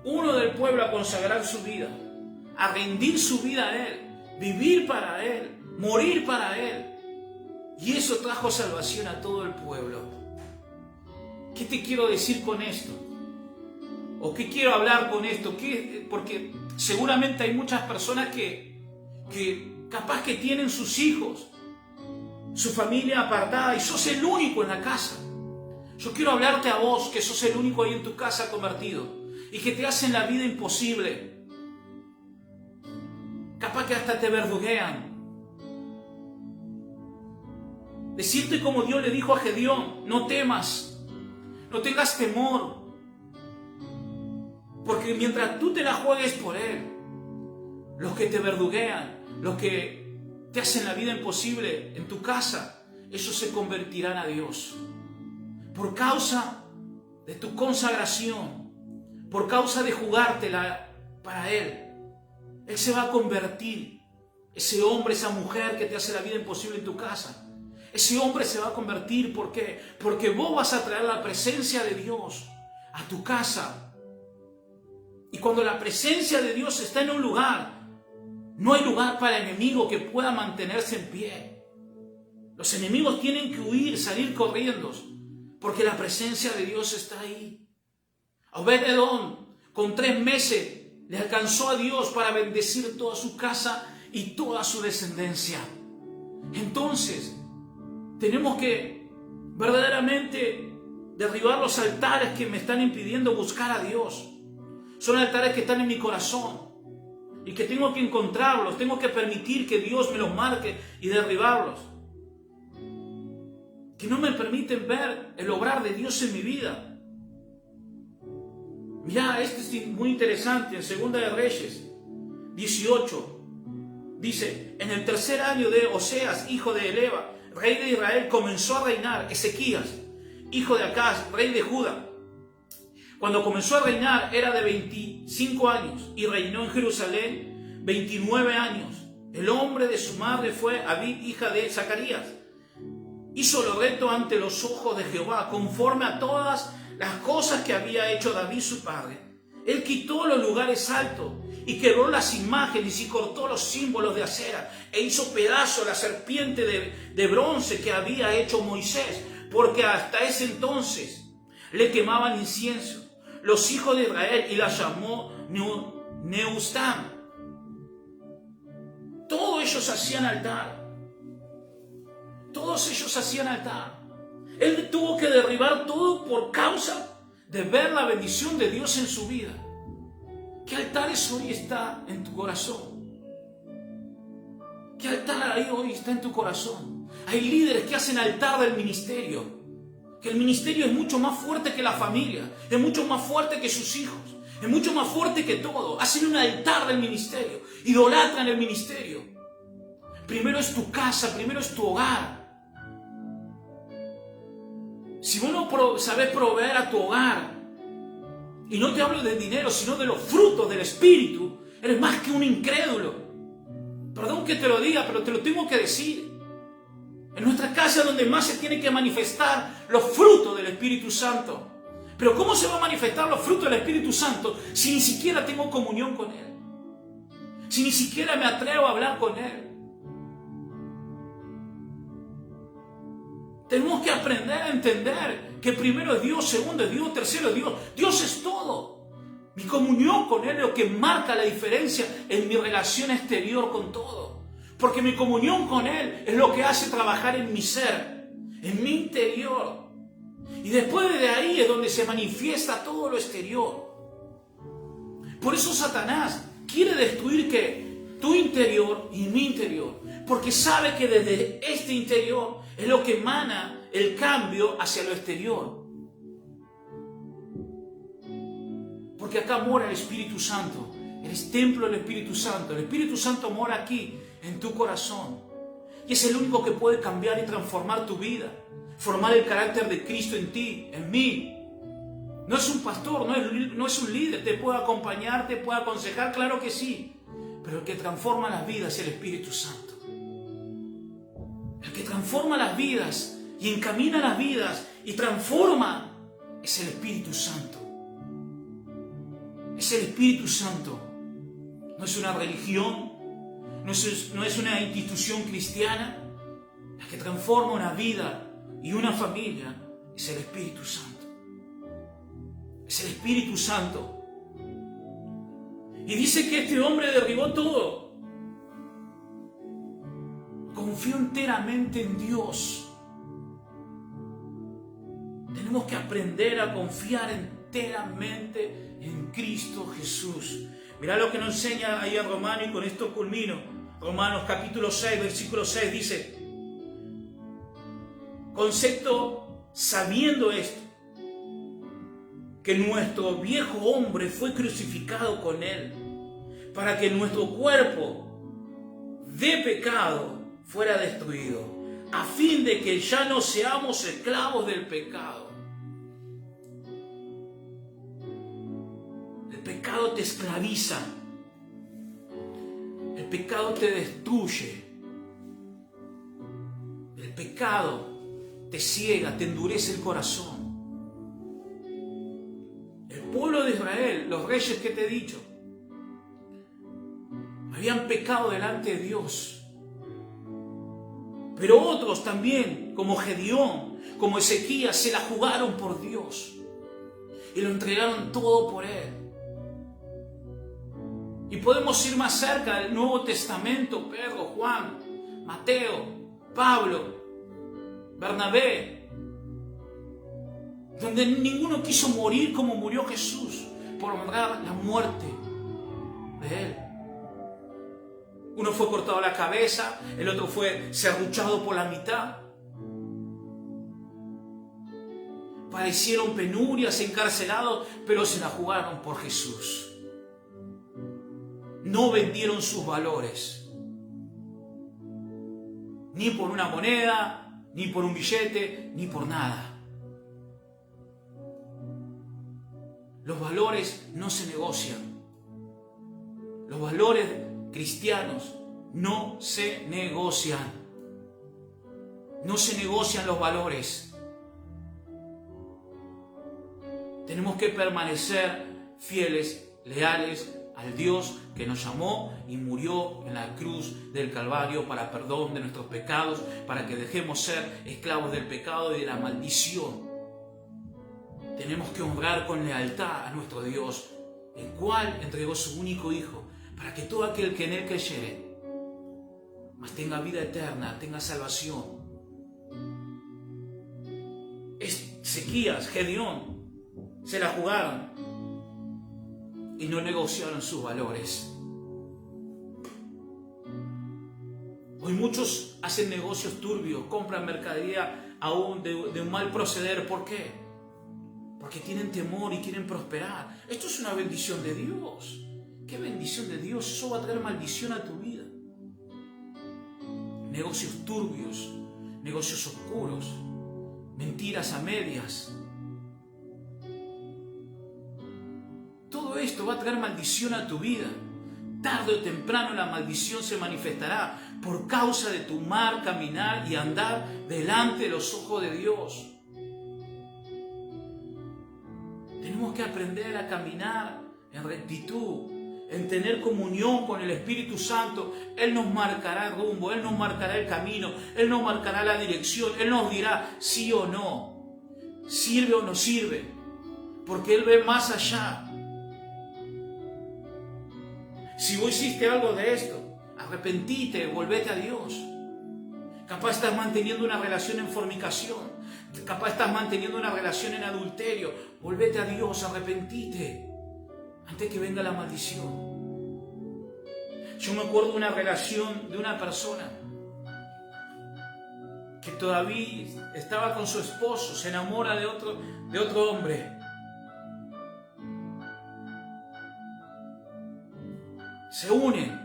uno del pueblo, a consagrar su vida, a rendir su vida a Él, vivir para Él, morir para Él. Y eso trajo salvación a todo el pueblo. ¿Qué te quiero decir con esto? ¿O qué quiero hablar con esto? Porque seguramente hay muchas personas que capaz que tienen sus hijos, su familia apartada, y sos el único en la casa. Yo quiero hablarte a vos, que sos el único ahí en tu casa convertido, y que te hacen la vida imposible. Capaz que hasta te verduguean. Decirte como Dios le dijo a Gedeón: no temas, no tengas temor, porque mientras tú te la juegues por Él, los que te verduguean, los que te hacen la vida imposible en tu casa, esos se convertirán a Dios. Por causa de tu consagración, por causa de jugártela para Él, Él se va a convertir. Ese hombre, esa mujer que te hace la vida imposible en tu casa, ese hombre se va a convertir. ¿Por qué? Porque vos vas a traer la presencia de Dios a tu casa. Y cuando la presencia de Dios está en un lugar, no hay lugar para el enemigo que pueda mantenerse en pie. Los enemigos tienen que huir, salir corriendo, porque la presencia de Dios está ahí. Obed-Edom, con 3 meses, le alcanzó a Dios para bendecir toda su casa y toda su descendencia. Entonces, tenemos que verdaderamente derribar los altares que me están impidiendo buscar a Dios. Son altares que están en mi corazón y que tengo que encontrarlos, tengo que permitir que Dios me los marque y derribarlos, que no me permiten ver el obrar de Dios en mi vida. Mirá, este es muy interesante. En Segunda de Reyes 18 dice: en el 3er año de Oseas, hijo de Eleva, rey de Israel, comenzó a reinar Ezequías, hijo de Acaz, rey de Judá. Cuando comenzó a reinar era de 25 años y reinó en Jerusalén 29 años. El nombre de su madre fue Abid, hija de Zacarías. Hizo lo recto ante los ojos de Jehová, conforme a todas las cosas que había hecho David su padre. Él quitó los lugares altos y quebró las imágenes y cortó los símbolos de acera e hizo pedazo la serpiente de bronce que había hecho Moisés, porque hasta ese entonces le quemaban incienso los hijos de Israel, y la llamó Nehushtan. Todos ellos hacían altar. Todos ellos hacían altar. Él tuvo que derribar todo por causa de ver la bendición de Dios en su vida. ¿Qué altares hoy está en tu corazón? ¿Qué altar ahí hoy está en tu corazón? Hay líderes que hacen altar del ministerio. Que el ministerio es mucho más fuerte que la familia, es mucho más fuerte que sus hijos, es mucho más fuerte que todo. Hacen un altar del ministerio, idolatran el ministerio. Primero es tu casa, primero es tu hogar. Si vos no sabés proveer a tu hogar, y no te hablo de dinero, sino de los frutos del Espíritu, eres más que un incrédulo. Perdón que te lo diga, pero te lo tengo que decir. En nuestra casa es donde más se tienen que manifestar los frutos del Espíritu Santo. Pero ¿cómo se va a manifestar los frutos del Espíritu Santo si ni siquiera tengo comunión con Él? Si ni siquiera me atrevo a hablar con Él. Tenemos que aprender a entender que primero es Dios, segundo es Dios, tercero es Dios. Dios es todo. Mi comunión con Él es lo que marca la diferencia en mi relación exterior con todo. Porque mi comunión con Él es lo que hace trabajar en mi ser, en mi interior. Y después de ahí es donde se manifiesta todo lo exterior. Por eso Satanás quiere destruir ¿qué? Tu interior y mi interior. Porque sabe que desde este interior es lo que emana el cambio hacia lo exterior. Porque acá mora el Espíritu Santo. Eres templo del Espíritu Santo. El Espíritu Santo mora aquí, en tu corazón. Y es el único que puede cambiar y transformar tu vida. Formar el carácter de Cristo en ti, en mí. No es un pastor, no es un líder. Te puede acompañar, te puede aconsejar, claro que sí. Pero el que transforma las vidas es el Espíritu Santo. El que transforma las vidas y encamina las vidas y transforma es el Espíritu Santo. Es el Espíritu Santo. No es una religión, no es una institución cristiana. La que transforma una vida y una familia es el Espíritu Santo. Es el Espíritu Santo. Y dice que este hombre derribó todo. Confió enteramente en Dios. Tenemos que aprender a confiar enteramente en Cristo Jesús. Mirá lo que nos enseña ahí en Romanos, y con esto culmino. Romanos capítulo 6, versículo 6 dice: concepto, sabiendo esto, que nuestro viejo hombre fue crucificado con él, para que nuestro cuerpo de pecado fuera destruido, a fin de que ya no seamos esclavos del pecado. El pecado te esclaviza, el pecado te destruye, el pecado te ciega, te endurece el corazón. El pueblo de Israel, los reyes que te he dicho, habían pecado delante de Dios. Pero otros también, como Gedeón, como Ezequías, se la jugaron por Dios y lo entregaron todo por Él. Y podemos ir más cerca del Nuevo Testamento: Pedro, Juan, Mateo, Pablo, Bernabé, donde ninguno quiso morir como murió Jesús, por honrar la muerte de Él. Uno fue cortado la cabeza, el otro fue serruchado por la mitad. Padecieron penurias, encarcelados, pero se la jugaron por Jesús. No vendieron sus valores, ni por una moneda, ni por un billete, ni por nada. Los valores no se negocian. Los valores cristianos no se negocian. No se negocian los valores. Tenemos que permanecer fieles, leales al Dios que nos llamó y murió en la cruz del Calvario para perdón de nuestros pecados, para que dejemos ser esclavos del pecado y de la maldición. Tenemos que honrar con lealtad a nuestro Dios, el cual entregó su único Hijo, para que todo aquel que en Él creyere, mas tenga vida eterna, tenga salvación. Ezequías, Gedeón, se la jugaron y no negociaron sus valores. Hoy muchos hacen negocios turbios, compran mercadería aún de un mal proceder. ¿Por qué? Porque tienen temor y quieren prosperar. Esto es una bendición de Dios. ¿Qué bendición de Dios? Eso va a traer maldición a tu vida. Negocios turbios, negocios oscuros, mentiras a medias. Todo esto va a traer maldición a tu vida. Tarde o temprano la maldición se manifestará por causa de tu mal caminar y andar delante de los ojos de Dios. Tenemos que aprender a caminar en rectitud, en tener comunión con el Espíritu Santo. Él nos marcará el rumbo, Él nos marcará el camino, Él nos marcará la dirección, Él nos dirá sí o no, sirve o no sirve, porque Él ve más allá. Si vos hiciste algo de esto, arrepentite, volvete a Dios. Capaz estás manteniendo una relación en fornicación, capaz estás manteniendo una relación en adulterio. Volvete a Dios, arrepentite, antes que venga la maldición. Yo me acuerdo de una relación de una persona que todavía estaba con su esposo, se enamora de otro hombre. se unen.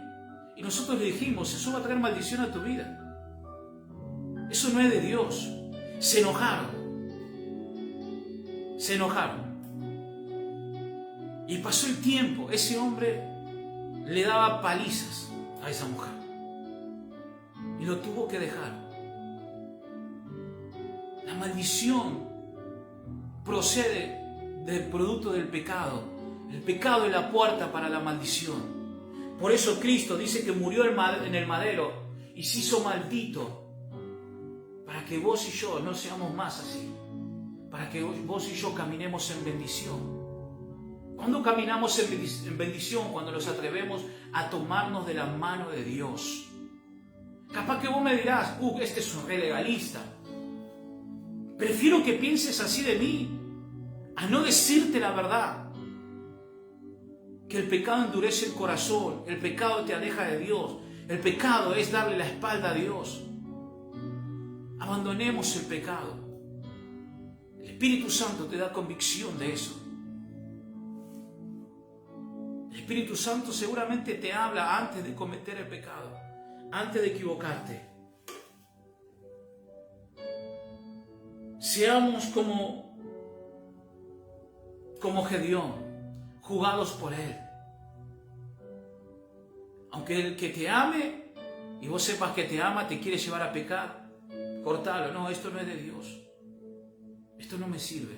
Y nosotros le dijimos, eso va a traer maldición a tu vida. Eso no es de Dios. Se enojaron. Se enojaron. Y pasó el tiempo. Ese hombre le daba palizas a esa mujer. Y lo tuvo que dejar. La maldición procede del producto del pecado. El pecado es la puerta para la maldición. Por eso Cristo dice que murió en el madero y se hizo maldito. Para que vos y yo no seamos más así. Para que vos y yo caminemos en bendición. ¿Cuándo caminamos en bendición? Cuando nos atrevemos a tomarnos de la mano de Dios. Capaz que vos me dirás, este es un re legalista. Prefiero que pienses así de mí, a no decirte la verdad. Que el pecado endurece el corazón, el pecado te aleja de Dios, el pecado es darle la espalda a Dios. Abandonemos el pecado. El Espíritu Santo te da convicción de eso. El Espíritu Santo seguramente te habla antes de cometer el pecado, antes de equivocarte. Seamos como Gedeón, jugados por Él. Aunque el que te ame, y vos sepas que te ama, te quiere llevar a pecar, cortalo. No, esto no es de Dios. Esto no me sirve.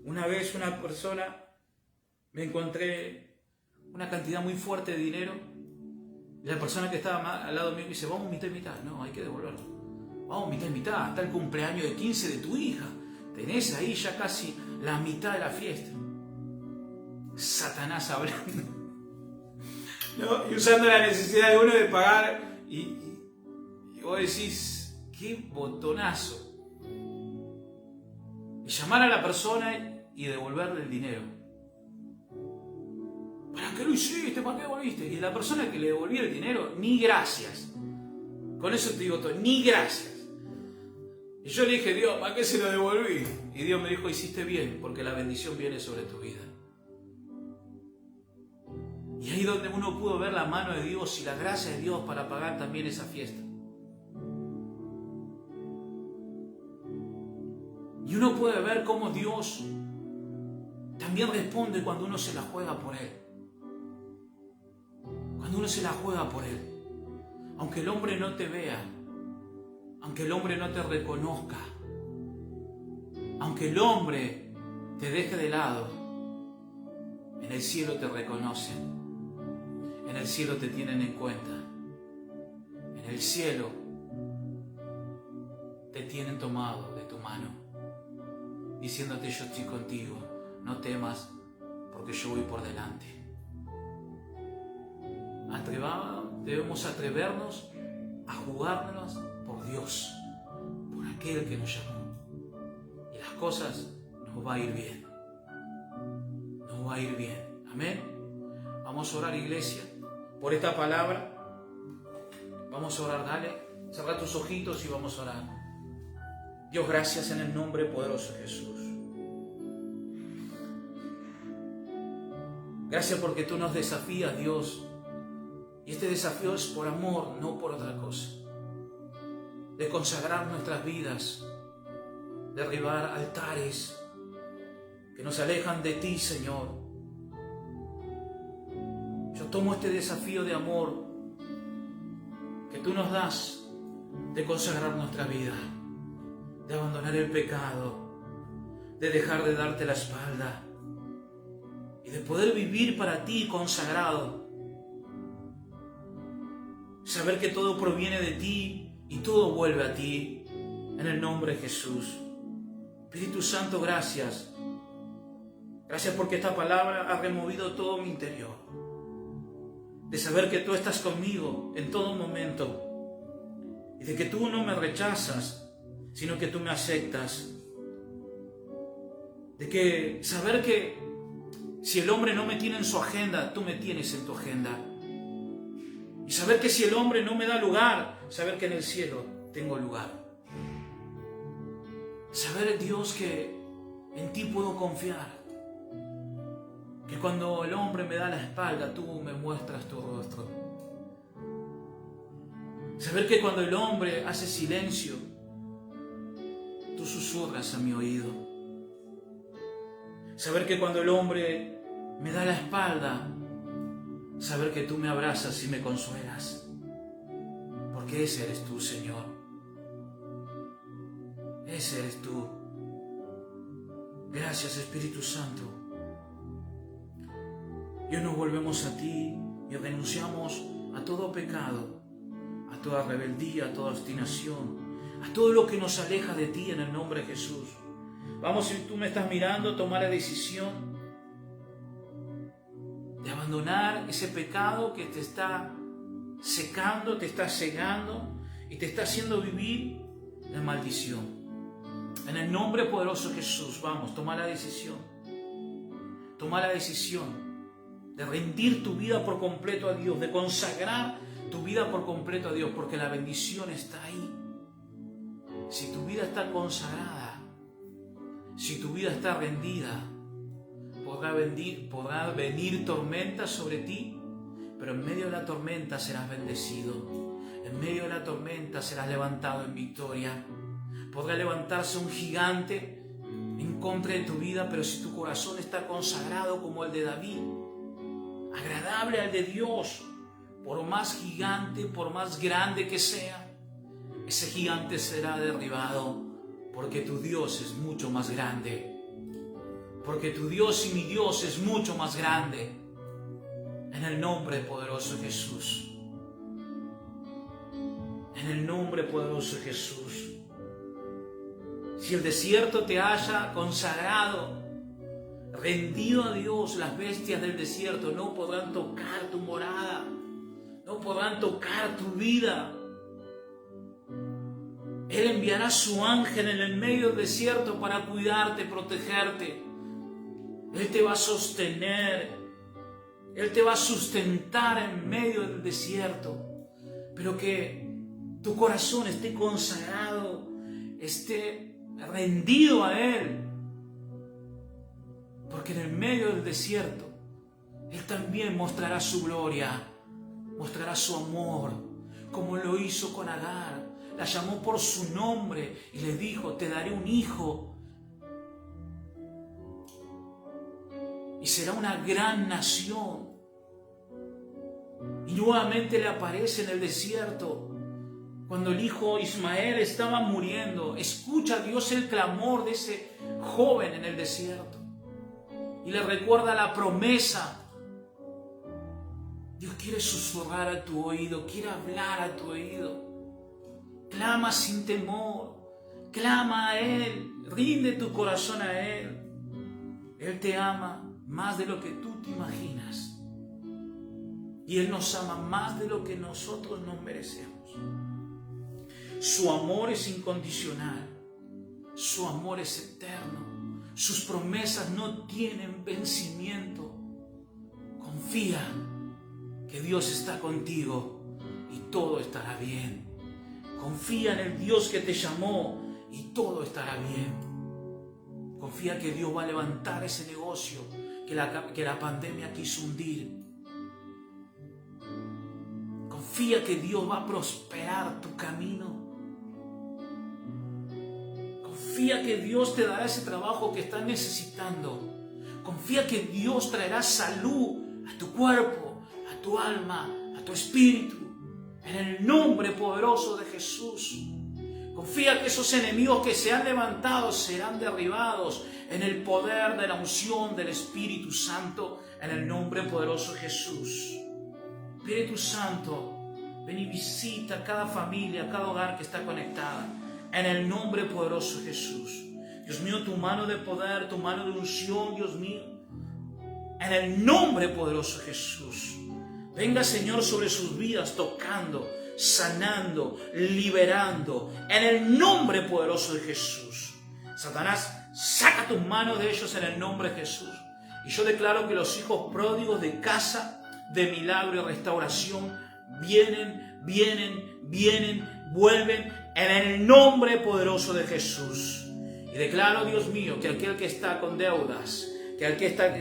Una vez una persona, me encontré una cantidad muy fuerte de dinero, y la persona que estaba al lado mío me dice, vamos mitad y mitad. No, hay que devolverlo. Vamos mitad y mitad, hasta el cumpleaños de 15 de tu hija. Tenés ahí ya casi la mitad de la fiesta. Satanás hablando. ¿No? Y usando la necesidad de uno de pagar. Y vos decís, qué botonazo. Y llamar a la persona y devolverle el dinero. ¿Para qué lo hiciste? ¿Para qué devolviste? Y la persona que le devolvía el dinero, ni gracias. Con eso te digo todo, ni gracias. Y yo le dije, Dios, ¿para qué se lo devolví? Y Dios me dijo, hiciste bien, porque la bendición viene sobre tu vida. Y ahí donde uno pudo ver la mano de Dios y la gracia de Dios para pagar también esa fiesta. Y uno puede ver cómo Dios también responde cuando uno se la juega por Él. Cuando uno se la juega por Él. Aunque el hombre no te vea, aunque el hombre no te reconozca, aunque el hombre te deje de lado, en el cielo te reconocen, en el cielo te tienen en cuenta, en el cielo te tienen tomado de tu mano, diciéndote yo estoy contigo, no temas porque yo voy por delante. Debemos atrevernos a jugárnoslas por Dios, por aquel que nos llamó. Y las cosas nos va a ir bien. Nos va a ir bien. Amén. Vamos a orar, iglesia, por esta palabra. Vamos a orar, dale. Cerra tus ojitos y vamos a orar. Dios, gracias en el nombre poderoso de Jesús. Gracias porque tú nos desafías, Dios. Y este desafío es por amor, no por otra cosa. De consagrar nuestras vidas, derribar altares que nos alejan de ti, Señor. Yo tomo este desafío de amor que tú nos das de consagrar nuestra vida, de abandonar el pecado, de dejar de darte la espalda y de poder vivir para ti consagrado. Saber que todo proviene de ti y todo vuelve a ti, en el nombre de Jesús. Espíritu Santo, gracias. Gracias porque esta palabra ha removido todo mi interior. De saber que tú estás conmigo en todo momento. Y de que tú no me rechazas, sino que tú me aceptas. De que saber que si el hombre no me tiene en su agenda, tú me tienes en tu agenda. Y saber que si el hombre no me da lugar, saber que en el cielo tengo lugar. Saber, Dios, que en ti puedo confiar. Que cuando el hombre me da la espalda, tú me muestras tu rostro. Saber que cuando el hombre hace silencio, tú susurras a mi oído. Saber que cuando el hombre me da la espalda, saber que tú me abrazas y me consuelas. Porque ese eres tú, Señor. Ese eres tú. Gracias, Espíritu Santo. Y hoy nos volvemos a ti y renunciamos a todo pecado, a toda rebeldía, a toda obstinación, a todo lo que nos aleja de ti en el nombre de Jesús. Vamos, si tú me estás mirando, toma la decisión de abandonar ese pecado que te está secando, te está cegando y te está haciendo vivir en maldición. En el nombre poderoso de Jesús, vamos, toma la decisión. Toma la decisión de rendir tu vida por completo a Dios, de consagrar tu vida por completo a Dios, porque la bendición está ahí. Si tu vida está consagrada, si tu vida está rendida, podrá venir tormenta sobre ti, pero en medio de la tormenta serás bendecido. En medio de la tormenta serás levantado en victoria. Podrá levantarse un gigante en contra de tu vida, pero si tu corazón está consagrado como el de David, agradable al de Dios, por más gigante, por más grande que sea, ese gigante será derribado, porque tu Dios es mucho más grande. Porque tu Dios y mi Dios es mucho más grande. En el nombre poderoso de Jesús. En el nombre poderoso de Jesús. Si el desierto te haya consagrado, rendido a Dios, las bestias del desierto no podrán tocar tu morada, no podrán tocar tu vida. Él enviará su ángel en el medio del desierto para cuidarte, protegerte. Él te va a sostener, Él te va a sustentar en medio del desierto. Pero que tu corazón esté consagrado, esté rendido a Él. Porque en el medio del desierto, Él también mostrará su gloria, mostrará su amor, como lo hizo con Agar. La llamó por su nombre y le dijo, te daré un hijo. Y será una gran nación. Y nuevamente le aparece en el desierto, cuando el hijo Ismael estaba muriendo. Escucha Dios el clamor de ese joven en el desierto. Y le recuerda la promesa. Dios quiere susurrar a tu oído, quiere hablar a tu oído. Clama sin temor, clama a Él, rinde tu corazón a Él. Él te ama más de lo que tú te imaginas. Y Él nos ama más de lo que nosotros nos merecemos. Su amor es incondicional, su amor es eterno, sus promesas no tienen vencimiento. Confía que Dios está contigo y todo estará bien. Confía en el Dios que te llamó y todo estará bien. Confía que Dios va a levantar ese negocio que la pandemia quiso hundir. Confía que Dios va a prosperar tu camino. Confía que Dios te dará ese trabajo que estás necesitando. Confía que Dios traerá salud a tu cuerpo, a tu alma, a tu espíritu. En el nombre poderoso de Jesús. Confía que esos enemigos que se han levantado serán derribados en el poder de la unción del Espíritu Santo, en el nombre poderoso de Jesús. Espíritu Santo, ven y visita cada familia, cada hogar que está conectada, en el nombre poderoso de Jesús. Dios mío, tu mano de poder, tu mano de unción, Dios mío, en el nombre poderoso de Jesús. Venga, Señor, sobre sus vidas, tocando, sanando, liberando, en el nombre poderoso de Jesús. Satanás, saca tus manos de ellos en el nombre de Jesús. Y yo declaro que los hijos pródigos de casa, de milagro y restauración, vienen, vuelven en el nombre poderoso de Jesús. Y declaro, Dios mío, que aquel que está con deudas, que al que está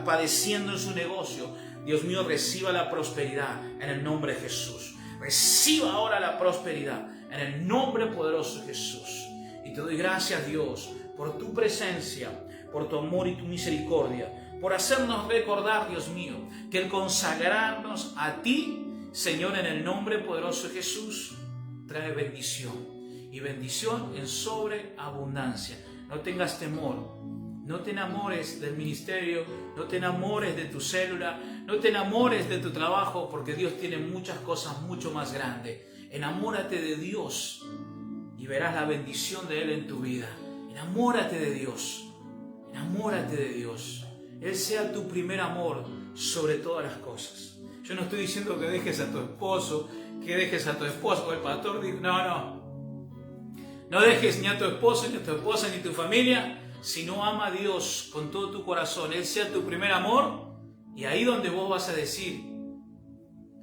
padeciendo en su negocio, Dios mío, reciba la prosperidad en el nombre de Jesús. Reciba ahora la prosperidad en el nombre poderoso de Jesús. Y te doy gracias, Dios, por tu presencia, por tu amor y tu misericordia, por hacernos recordar, Dios mío, que el consagrarnos a ti, Señor, en el nombre poderoso de Jesús, trae bendición. Y bendición en sobreabundancia. No tengas temor. No te enamores del ministerio, no te enamores de tu célula, no te enamores de tu trabajo, porque Dios tiene muchas cosas mucho más grandes. Enamórate de Dios y verás la bendición de Él en tu vida. Enamórate de Dios, enamórate de Dios. Él sea tu primer amor sobre todas las cosas. Yo no estoy diciendo que dejes a tu esposo, que dejes a tu esposo. El pastor dijo, no dejes ni a tu esposo, ni a tu esposa, ni a tu familia. Si no ama a Dios con todo tu corazón, Él sea tu primer amor, y ahí donde vos vas a decir,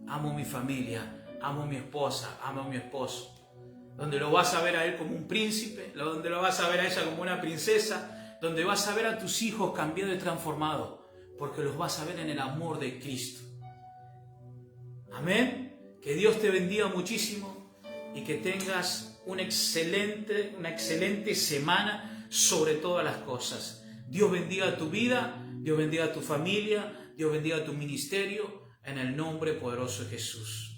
amo mi familia, amo mi esposa, amo mi esposo, donde lo vas a ver a Él como un príncipe, donde lo vas a ver a ella como una princesa, donde vas a ver a tus hijos cambiados y transformados, porque los vas a ver en el amor de Cristo. Amén. Que Dios te bendiga muchísimo y que tengas una excelente semana sobre todas las cosas. Dios bendiga tu vida, Dios bendiga tu familia, Dios bendiga tu ministerio, en el nombre poderoso de Jesús.